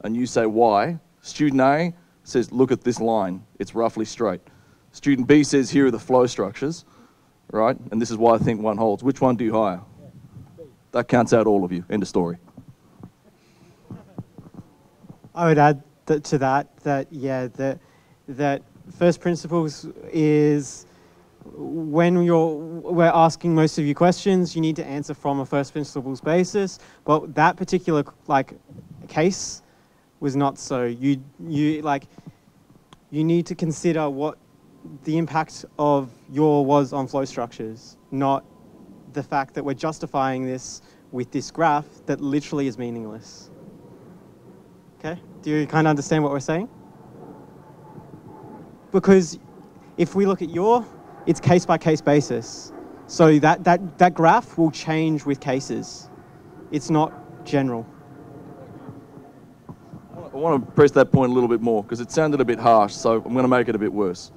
[SPEAKER 6] and you say why, student A says, look at this line. It's roughly straight. Student B says, here are the flow structures, right? And this is why I think one holds. Which one do you hire? That counts out all of you. End of story.
[SPEAKER 14] I would add to that first principles is when we're asking most of your questions, you need to answer from a first principles basis. But that particular case was not so. You need to consider what the impact of your was on flow structures, not the fact that we're justifying this with this graph that literally is meaningless. Okay, do you kind of understand what we're saying? Because if we look at it's case by case basis. So that graph will change with cases. It's not general.
[SPEAKER 6] I want to press that point a little bit more because it sounded a bit harsh, so I'm going to make it a bit worse.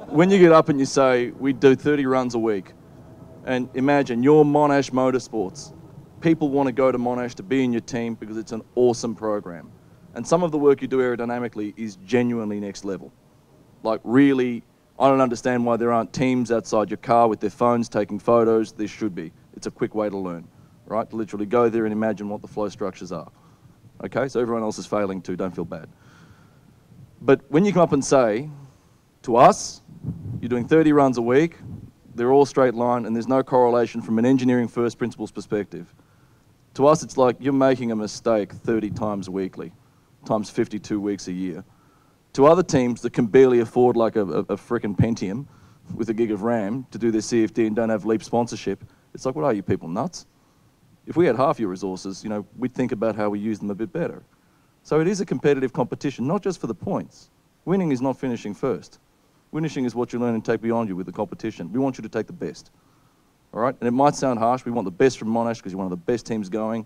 [SPEAKER 6] When you get up and you say, we do 30 runs a week, and imagine you're Monash Motorsports. People want to go to Monash to be in your team because it's an awesome program. And some of the work you do aerodynamically is genuinely next level. Like really, I don't understand why there aren't teams outside your car with their phones taking photos. There should be. It's a quick way to learn, right? To literally go there and imagine what the flow structures are. Okay, so everyone else is failing too, don't feel bad. But when you come up and say, to us, you're doing 30 runs a week, they're all straight line, and there's no correlation from an engineering first principles perspective. To us, it's like you're making a mistake 30 times weekly, times 52 weeks a year. To other teams that can barely afford like a frickin' Pentium with a gig of RAM to do their CFD and don't have Leap sponsorship, it's like, what are you people, nuts? If we had half your resources, you know, we'd think about how we use them a bit better. So it is a competitive competition, not just for the points. Winning is not finishing first. Finishing is what you learn and take beyond you with the competition. We want you to take the best, all right? And it might sound harsh. We want the best from Monash because you're one of the best teams going,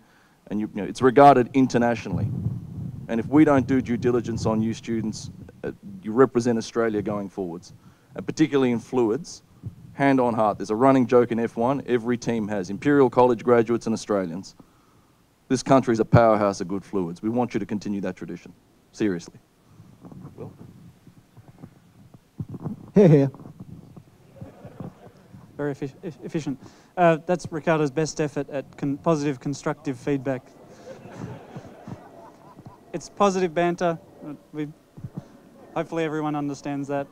[SPEAKER 6] and you know, it's regarded internationally. And if we don't do due diligence on you students, you represent Australia going forwards. And particularly in fluids, hand on heart, there's a running joke in F1, every team has Imperial College graduates and Australians. This country is a powerhouse of good fluids. We want you to continue that tradition, seriously. Will?
[SPEAKER 5] Here.
[SPEAKER 13] Very efficient. That's Ricardo's best effort at positive, constructive feedback. It's positive banter. Hopefully everyone understands that.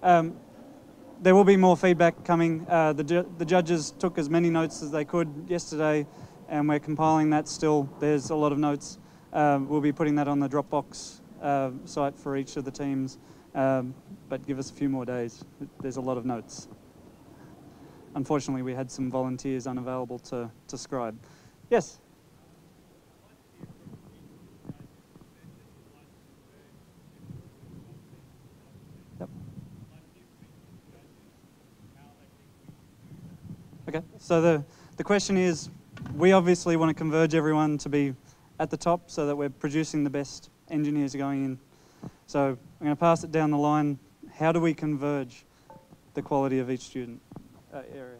[SPEAKER 13] There will be more feedback coming. The judges took as many notes as they could yesterday, and we're compiling that still. There's a lot of notes. We'll be putting that on the Dropbox site for each of the teams. But give us a few more days. There's a lot of notes. Unfortunately, we had some volunteers unavailable to scribe. Yes? Yep. Okay, so the question is, we obviously want to converge everyone to be at the top so that we're producing the best engineers going in. So I'm going to pass it down the line. How do we converge the quality of each student area?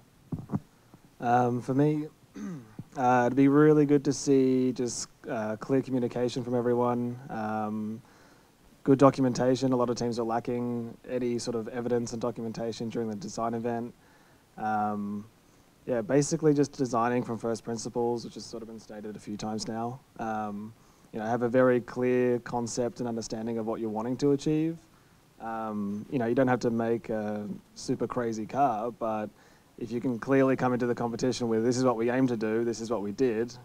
[SPEAKER 15] For me, it'd be really good to see just clear communication from everyone. good documentation. A lot of teams are lacking any sort of evidence and documentation during the design event. Yeah, basically just designing from first principles, which has sort of been stated a few times now. You know, have a very clear concept and understanding of what you're wanting to achieve. You know, you don't have to make a super crazy car, but if you can clearly come into the competition with this is what we aim to do, this is what we did,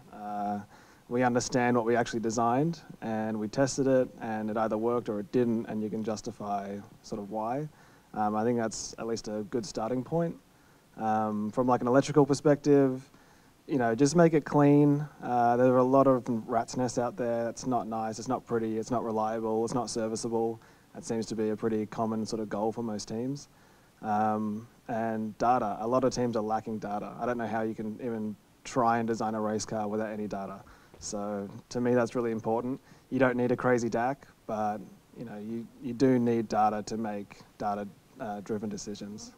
[SPEAKER 15] we understand what we actually designed and we tested it and it either worked or it didn't, and you can justify sort of why. I think that's at least a good starting point. From like an electrical perspective, you know, just make it clean. There are a lot of rat's nests out there. It's not nice, it's not pretty, it's not reliable, it's not serviceable. That seems to be a pretty common sort of goal for most teams. And data, a lot of teams are lacking data. I don't know how you can even try and design a race car without any data. So to me, that's really important. You don't need a crazy DAC, but you know, you do need data to make data-driven decisions.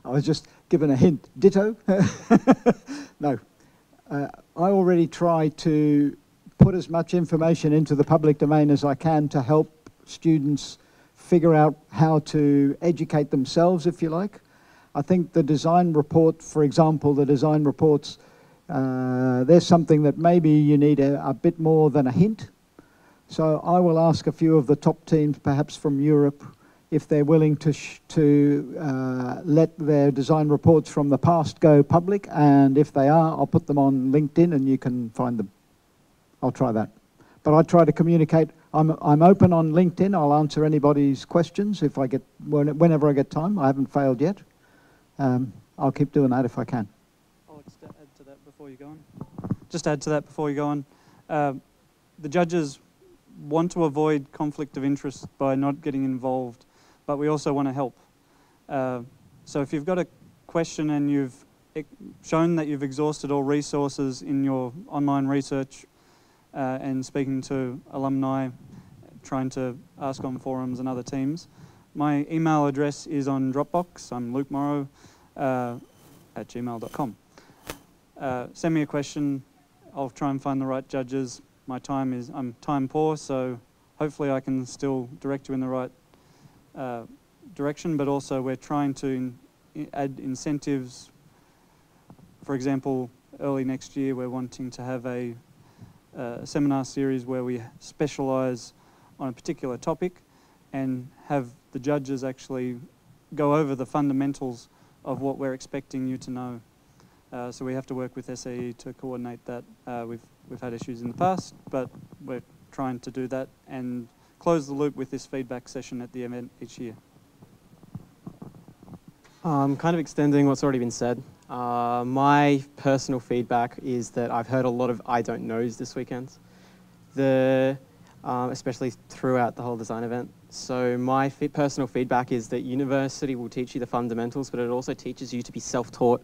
[SPEAKER 5] I was just given a hint. Ditto? No. I already try to put as much information into the public domain as I can to help students figure out how to educate themselves, if you like. I think the design report, for example, the design reports, there's something that maybe you need a bit more than a hint. So I will ask a few of the top teams, perhaps from Europe, if they're willing to let their design reports from the past go public, and if they are, I'll put them on LinkedIn and you can find them. I'll try that. But I try to communicate. I'm open on LinkedIn. I'll answer anybody's questions if I get, whenever I get time. I haven't failed yet. I'll keep doing that if I can.
[SPEAKER 13] I'll just add to that before you go on. Just add to that before you go on. The judges want to avoid conflict of interest by not getting involved, but we also want to help. So if you've got a question and you've shown that you've exhausted all resources in your online research and speaking to alumni, trying to ask on forums and other teams, my email address is on Dropbox. I'm lukemorrow @gmail.com. Send me a question. I'll try and find the right judges. I'm time poor, so hopefully I can still direct you in the right direction, but also we're trying to add incentives. For example, early next year we're wanting to have a seminar series where we specialise on a particular topic and have the judges actually go over the fundamentals of what we're expecting you to know. So we have to work with SAE to coordinate that. We've had issues in the past, but we're trying to do that and close the loop with this feedback session at the event each year.
[SPEAKER 14] Kind of extending what's already been said. My personal feedback is that I've heard a lot of I don't knows this weekend, especially throughout the whole design event. So my personal feedback is that university will teach you the fundamentals, but it also teaches you to be self-taught.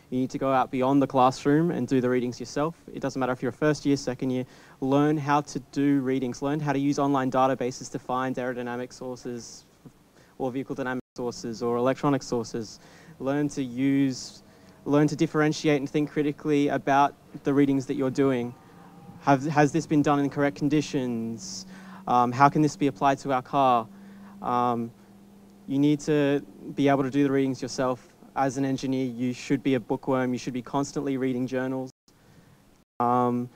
[SPEAKER 14] You need to go out beyond the classroom and do the readings yourself. It doesn't matter if you're a first year, second year, learn how to do readings, learn how to use online databases to find aerodynamic sources or vehicle dynamic sources or electronic sources. Learn to differentiate and think critically about the readings that you're doing. Has this been done in correct conditions? How can this be applied to our car? You need to be able to do the readings yourself. As an engineer, you should be a bookworm. You should be constantly reading journals and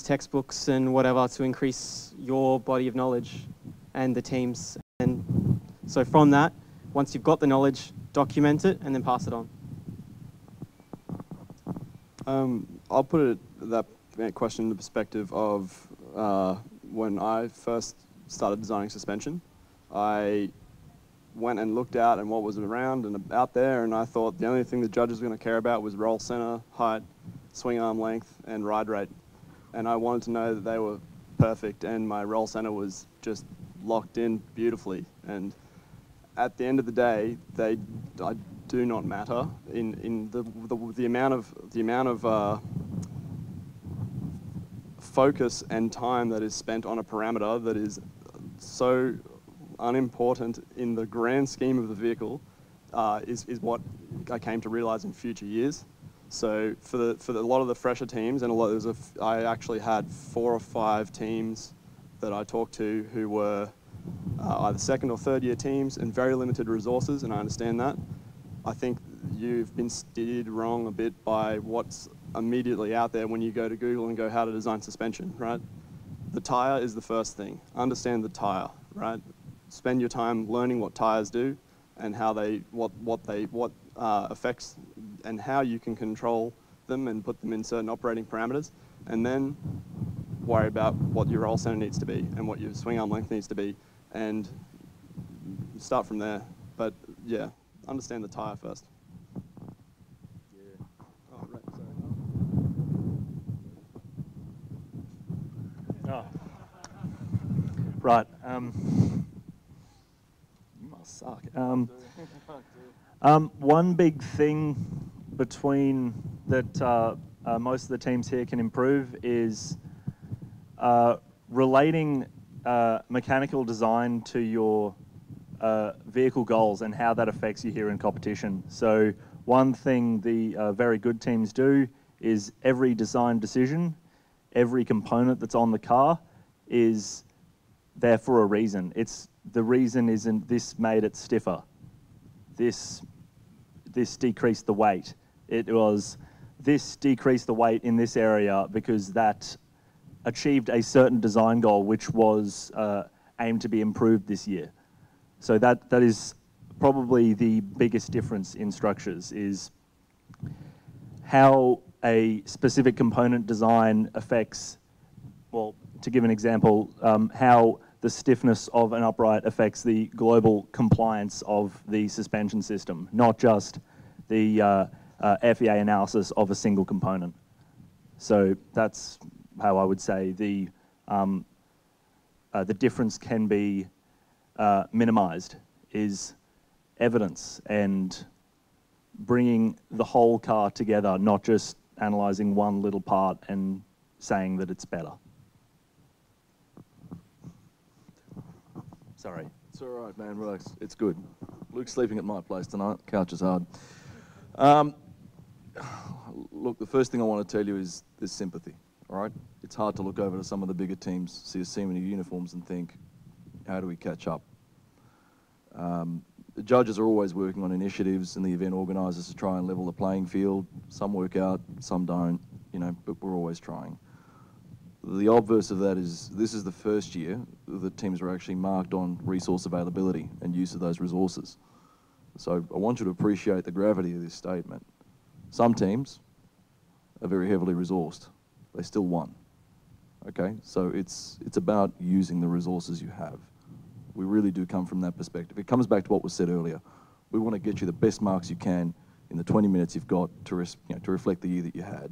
[SPEAKER 14] textbooks and whatever to increase your body of knowledge and the team's. And so from that, once you've got the knowledge, document it and then pass it on.
[SPEAKER 4] I'll put that question in the perspective of when I first started designing suspension. I went and looked out and what was around and out there, and I thought the only thing the judges were going to care about was roll center, height, swing arm length, and ride rate. And I wanted to know that they were perfect, and my roll center was just locked in beautifully. And at the end of the day, they do not matter in the amount of focus and time that is spent on a parameter that is so unimportant in the grand scheme of the vehicle is what I came to realize in future years. So for a lot of the fresher teams, and I actually had 4 or 5 teams that I talked to who were either second or third year teams and very limited resources, and I understand that. I think you've been steered wrong a bit by what's immediately out there when you go to Google and go how to design suspension, right? The tire is the first thing. Understand the tire, right? Spend your time learning what tires do and how what affects and how you can control them and put them in certain operating parameters, and then worry about what your roll center needs to be and what your swing arm length needs to be, and start from there. But yeah, understand the tire first. Yeah. Oh, right, sorry.
[SPEAKER 16] Oh. Right. You must suck. One big thing between that most of the teams here can improve is relating mechanical design to your vehicle goals and how that affects you here in competition. So one thing the very good teams do is every design decision, every component that's on the car is there for a reason. The reason isn't this made it stiffer, this decreased the weight. It was this decreased the weight in this area because that achieved a certain design goal which was aimed to be improved this year. So that is probably the biggest difference in structures, is how a specific component design affects, well, to give an example, how the stiffness of an upright affects the global compliance of the suspension system, not just the FEA analysis of a single component. So that's how I would say the difference can be minimized, is evidence and bringing the whole car together, not just analyzing one little part and saying that it's better. Sorry.
[SPEAKER 6] It's all right, man. Relax. It's good. Luke's sleeping at my place tonight. Couch is hard. Look, the first thing I want to tell you is there's sympathy, all right? It's hard to look over to some of the bigger teams, see a team in uniforms and think, how do we catch up? The judges are always working on initiatives and the event organisers to try and level the playing field. Some work out, some don't, you know, but we're always trying. The obverse of that is this is the first year that teams are actually marked on resource availability and use of those resources. So I want you to appreciate the gravity of this statement. Some teams are very heavily resourced. They still won. Okay, so it's about using the resources you have. We really do come from that perspective. It comes back to what was said earlier. We want to get you the best marks you can in the 20 minutes you've got to reflect the year that you had,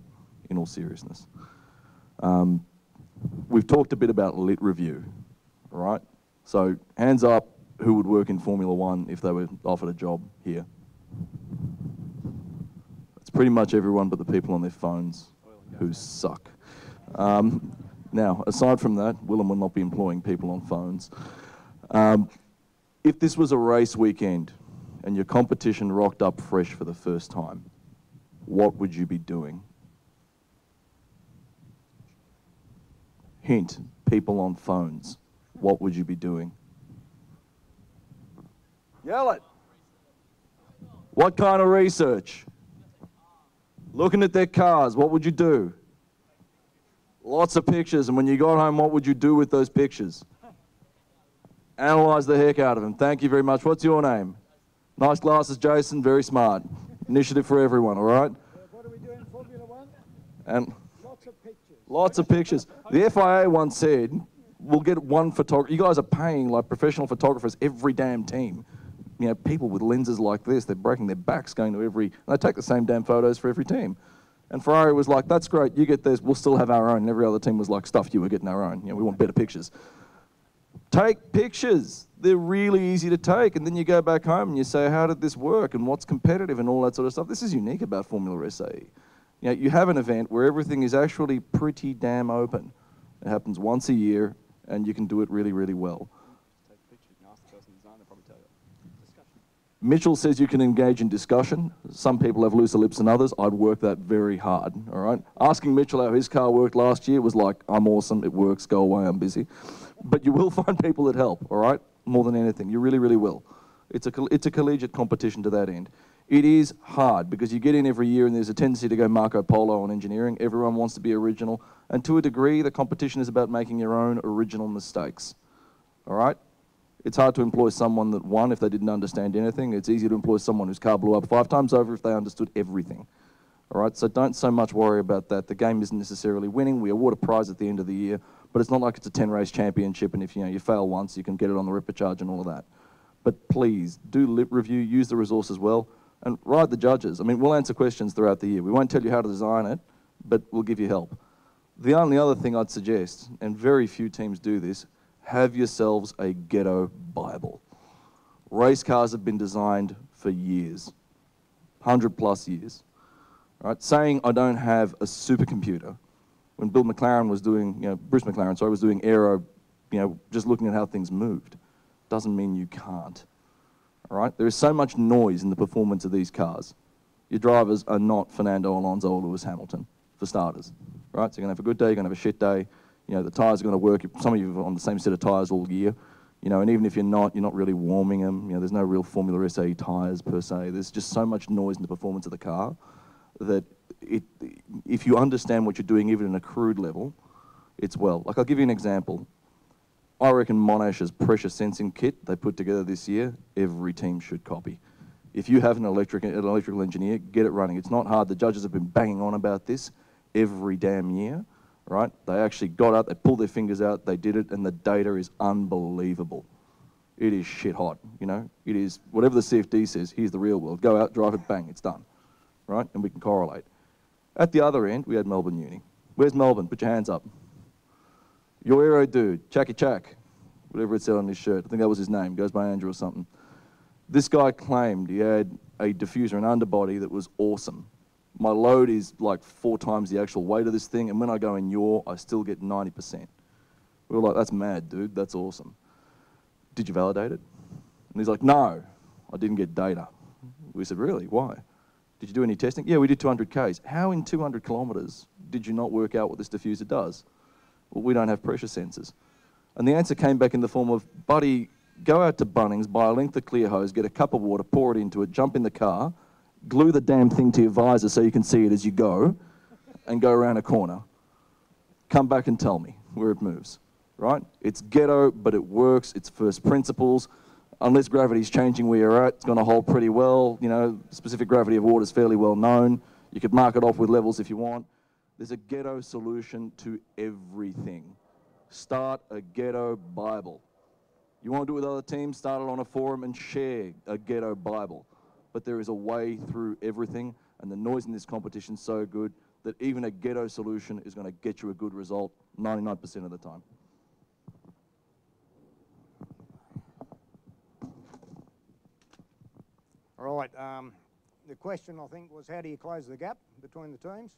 [SPEAKER 6] in all seriousness. We've talked a bit about lit review, all right? So hands up who would work in Formula 1 if they were offered a job here. It's pretty much everyone but the people on their phones who suck. Now, aside from that, Willem will not be employing people on phones. If this was a race weekend and your competition rocked up fresh for the first time, what would you be doing? Hint, people on phones. What would you be doing? Yell it. What kind of research? Looking at their cars, what would you do? Lots of pictures, and when you got home, what would you do with those pictures? Analyze the heck out of them. Thank you very much. What's your name? Nice glasses, Jason. Very smart. Initiative for everyone, all right?
[SPEAKER 5] What are we doing in Formula 1?
[SPEAKER 6] And
[SPEAKER 5] Lots of pictures.
[SPEAKER 6] lots of pictures. The FIA once said, we'll get one photographer. You guys are paying like professional photographers every damn team. You know, people with lenses like this, they're breaking their backs going to every, and they take the same damn photos for every team. And Ferrari was like, that's great, you get theirs, we'll still have our own. And every other team was like, stuff you, we're getting our own. You know, we want better pictures. Take pictures. They're really easy to take. And then you go back home and you say, how did this work? And what's competitive and all that sort of stuff. This is unique about Formula SAE. You know, you have an event where everything is actually pretty damn open. It happens once a year and you can do it really, really well. Mitchell says you can engage in discussion. Some people have looser lips than others. I'd work that very hard, all right? Asking Mitchell how his car worked last year was like, I'm awesome, it works, go away, I'm busy. But you will find people that help, all right? More than anything, you really, really will. It's a collegiate competition to that end. It is hard because you get in every year and there's a tendency to go Marco Polo on engineering. Everyone wants to be original. And to a degree, the competition is about making your own original mistakes, all right? It's hard to employ someone that won if they didn't understand anything. It's easy to employ someone whose car blew up 5 times over if they understood everything. All right, so don't so much worry about that. The game isn't necessarily winning. We award a prize at the end of the year, but it's not like it's a 10-race championship and if you fail once, you can get it on the ripper charge and all of that. But please, do lip review, use the resources well, and ride the judges. I mean, we'll answer questions throughout the year. We won't tell you how to design it, but we'll give you help. The only other thing I'd suggest, and very few teams do this, have yourselves a ghetto Bible. Race cars have been designed for years, 100+ years. Right? Saying I don't have a supercomputer, when Bill McLaren was doing, Bruce McLaren, sorry, was doing aero, just looking at how things moved, doesn't mean you can't. All right? There is so much noise in the performance of these cars. Your drivers are not Fernando Alonso or Lewis Hamilton, for starters. Right? So you're going to have a good day, you're going to have a shit day. The tyres are going to work. Some of you are on the same set of tyres all year. And even if you're not really warming them. There's no real Formula SAE tyres per se. There's just so much noise in the performance of the car that if you understand what you're doing, even in a crude level, it's well. Like, I'll give you an example. I reckon Monash's pressure sensing kit they put together this year, every team should copy. If you have an electrical engineer, get it running. It's not hard. The judges have been banging on about this every damn year. Right? They actually got out, they pulled their fingers out, they did it, and the data is unbelievable. It is shit hot, It is, whatever the CFD says, here's the real world. Go out, drive it, bang, it's done. Right? And we can correlate. At the other end, we had Melbourne Uni. Where's Melbourne? Put your hands up. Your aero dude, Chacky Chack, whatever it said on his shirt. I think that was his name, goes by Andrew or something. This guy claimed he had a diffuser, an underbody that was awesome. My load is like 4 times the actual weight of this thing, and when I go in yaw, I still get 90%. We were like, that's mad, dude, that's awesome. Did you validate it? And he's like, no, I didn't get data. We said, really, why? Did you do any testing? Yeah, we did 200 Ks. How in 200 kilometers did you not work out what this diffuser does? Well, we don't have pressure sensors. And the answer came back in the form of, buddy, go out to Bunnings, buy a length of clear hose, get a cup of water, pour it into it, jump in the car, glue the damn thing to your visor so you can see it as you go, and go around a corner. Come back and tell me where it moves, right? It's ghetto, but it works. It's first principles. Unless gravity's changing where you're at, it's going to hold pretty well. Specific gravity of water is fairly well known. You could mark it off with levels if you want. There's a ghetto solution to everything. Start a ghetto Bible. You want to do it with other teams, start it on a forum and share a ghetto Bible. But there is a way through everything, and the noise in this competition is so good that even a ghetto solution is going to get you a good result 99% of the time.
[SPEAKER 12] All right, the question I think was, how do you close the gap between the teams?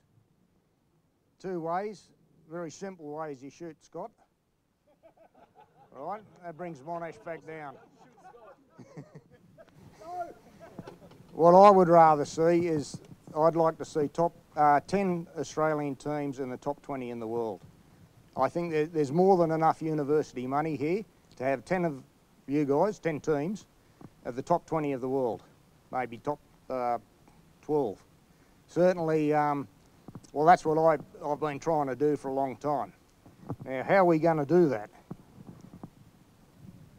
[SPEAKER 12] 2 ways, very simple ways. You shoot Scott. All right, that brings Monash back down. What I would rather see is, I'd like to see top 10 Australian teams in the top 20 in the world. I think there's more than enough university money here to have 10 of you guys, 10 teams, of the top 20 of the world, maybe top 12. Certainly, well, that's what I've been trying to do for a long time. Now, how are we going to do that?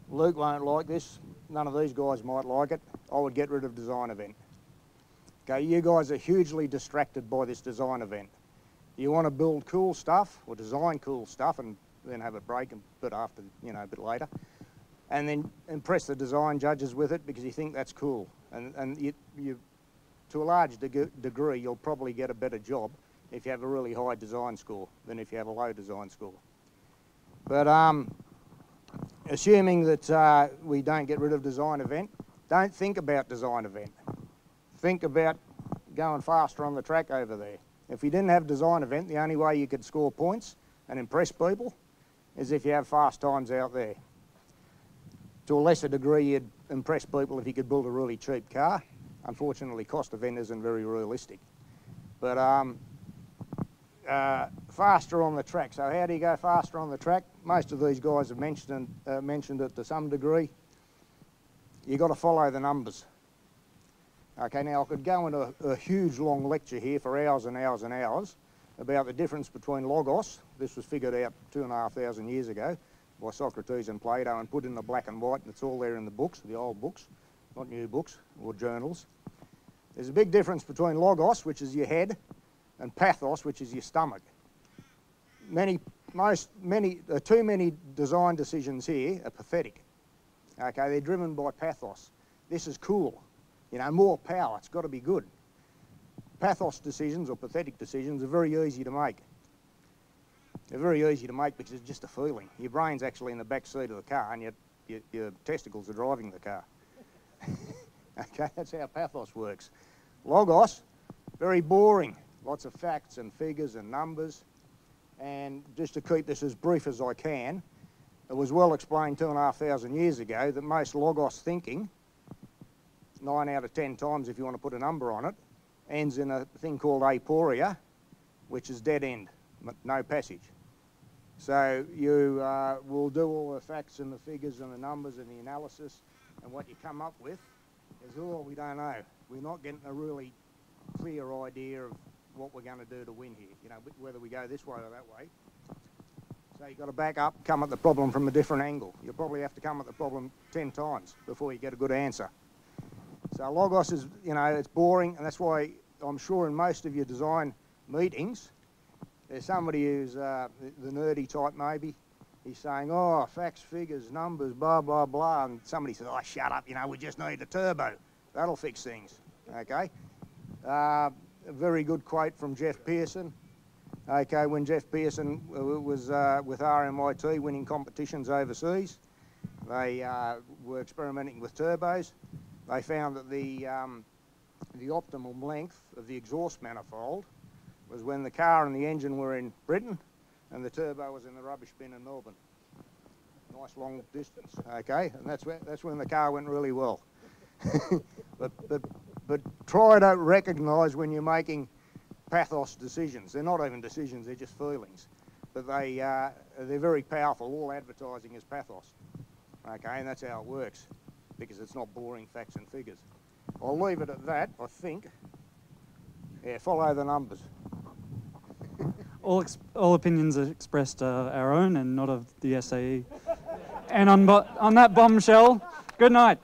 [SPEAKER 12] Luke won't like this. None of these guys might like it. I would get rid of design event. Okay, you guys are hugely distracted by this design event. You want to build cool stuff or design cool stuff and then have a break a bit after, a bit later, and then impress the design judges with it because you think that's cool. And you to a large degree, you'll probably get a better job if you have a really high design score than if you have a low design score. But assuming that we don't get rid of design event, don't think about design event. Think about going faster on the track over there. If you didn't have design event, the only way you could score points and impress people is if you have fast times out there. to a lesser degree, you'd impress people if you could build a really cheap car. Unfortunately, cost event isn't very realistic. But faster on the track. So how do you go faster on the track? Most of these guys have mentioned it to some degree. You've got to follow the numbers. Okay, now I could go into a huge long lecture here for hours and hours and hours about the difference between logos. This was figured out 2,500 years ago by Socrates and Plato and put in the black and white, and it's all there in the books, the old books, not new books or journals. There's a big difference between logos, which is your head, and pathos, which is your stomach. Too many design decisions here are pathetic. Okay, they're driven by pathos. This is cool. You know, more power, it's got to be good. Pathos decisions or pathetic decisions are very easy to make. They're very easy to make because it's just a feeling. Your brain's actually in the back seat of the car and your testicles are driving the car. Okay, that's how pathos works. Logos, very boring. Lots of facts and figures and numbers. And just to keep this as brief as I can, it was well explained 2,500 years ago that most logos thinking, 9 out of 10 times if you want to put a number on it, ends in a thing called aporia, which is dead end, no passage. So you will do all the facts and the figures and the numbers and the analysis, and what you come up with is, oh, we don't know. We're not getting a really clear idea of what we're going to do to win here, you know, whether we go this way or that way. So you've got to back up, come at the problem from a different angle. You'll probably have to come at the problem 10 times before you get a good answer. So logos is, you know, it's boring, and that's why I'm sure in most of your design meetings, there's somebody who's the nerdy type maybe. He's saying, oh, facts, figures, numbers, blah, blah, blah, and somebody says, oh, shut up, you know, we just need a turbo. That'll fix things, okay? A very good quote from Jeff Pearson. Okay, when Jeff Pearson was with RMIT winning competitions overseas, they were experimenting with turbos. They found that the optimum length of the exhaust manifold was when the car and the engine were in Britain and the turbo was in the rubbish bin in Melbourne. Nice long distance, okay, and that's when the car went really well. but try to recognise when you're making pathos decisions. They're not even decisions, they're just feelings. But they're very powerful. All advertising is pathos, okay, and that's how it works, because it's not boring facts and figures. I'll leave it at that, I think. Yeah, follow the numbers.
[SPEAKER 13] All opinions are expressed our own and not of the SAE. And on that bombshell, good night.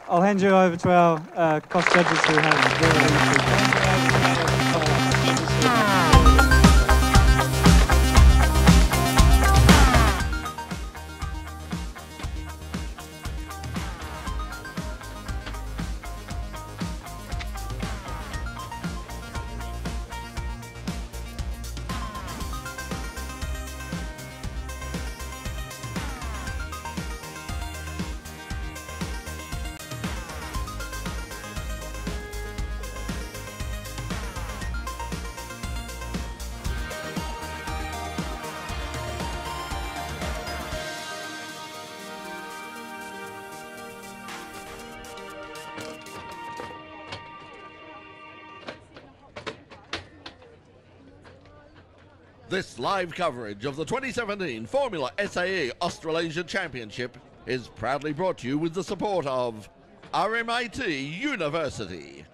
[SPEAKER 13] I'll hand you over to our cost judges who have
[SPEAKER 17] This live coverage of the 2017 Formula SAE Australasia Championship is proudly brought to you with the support of RMIT University.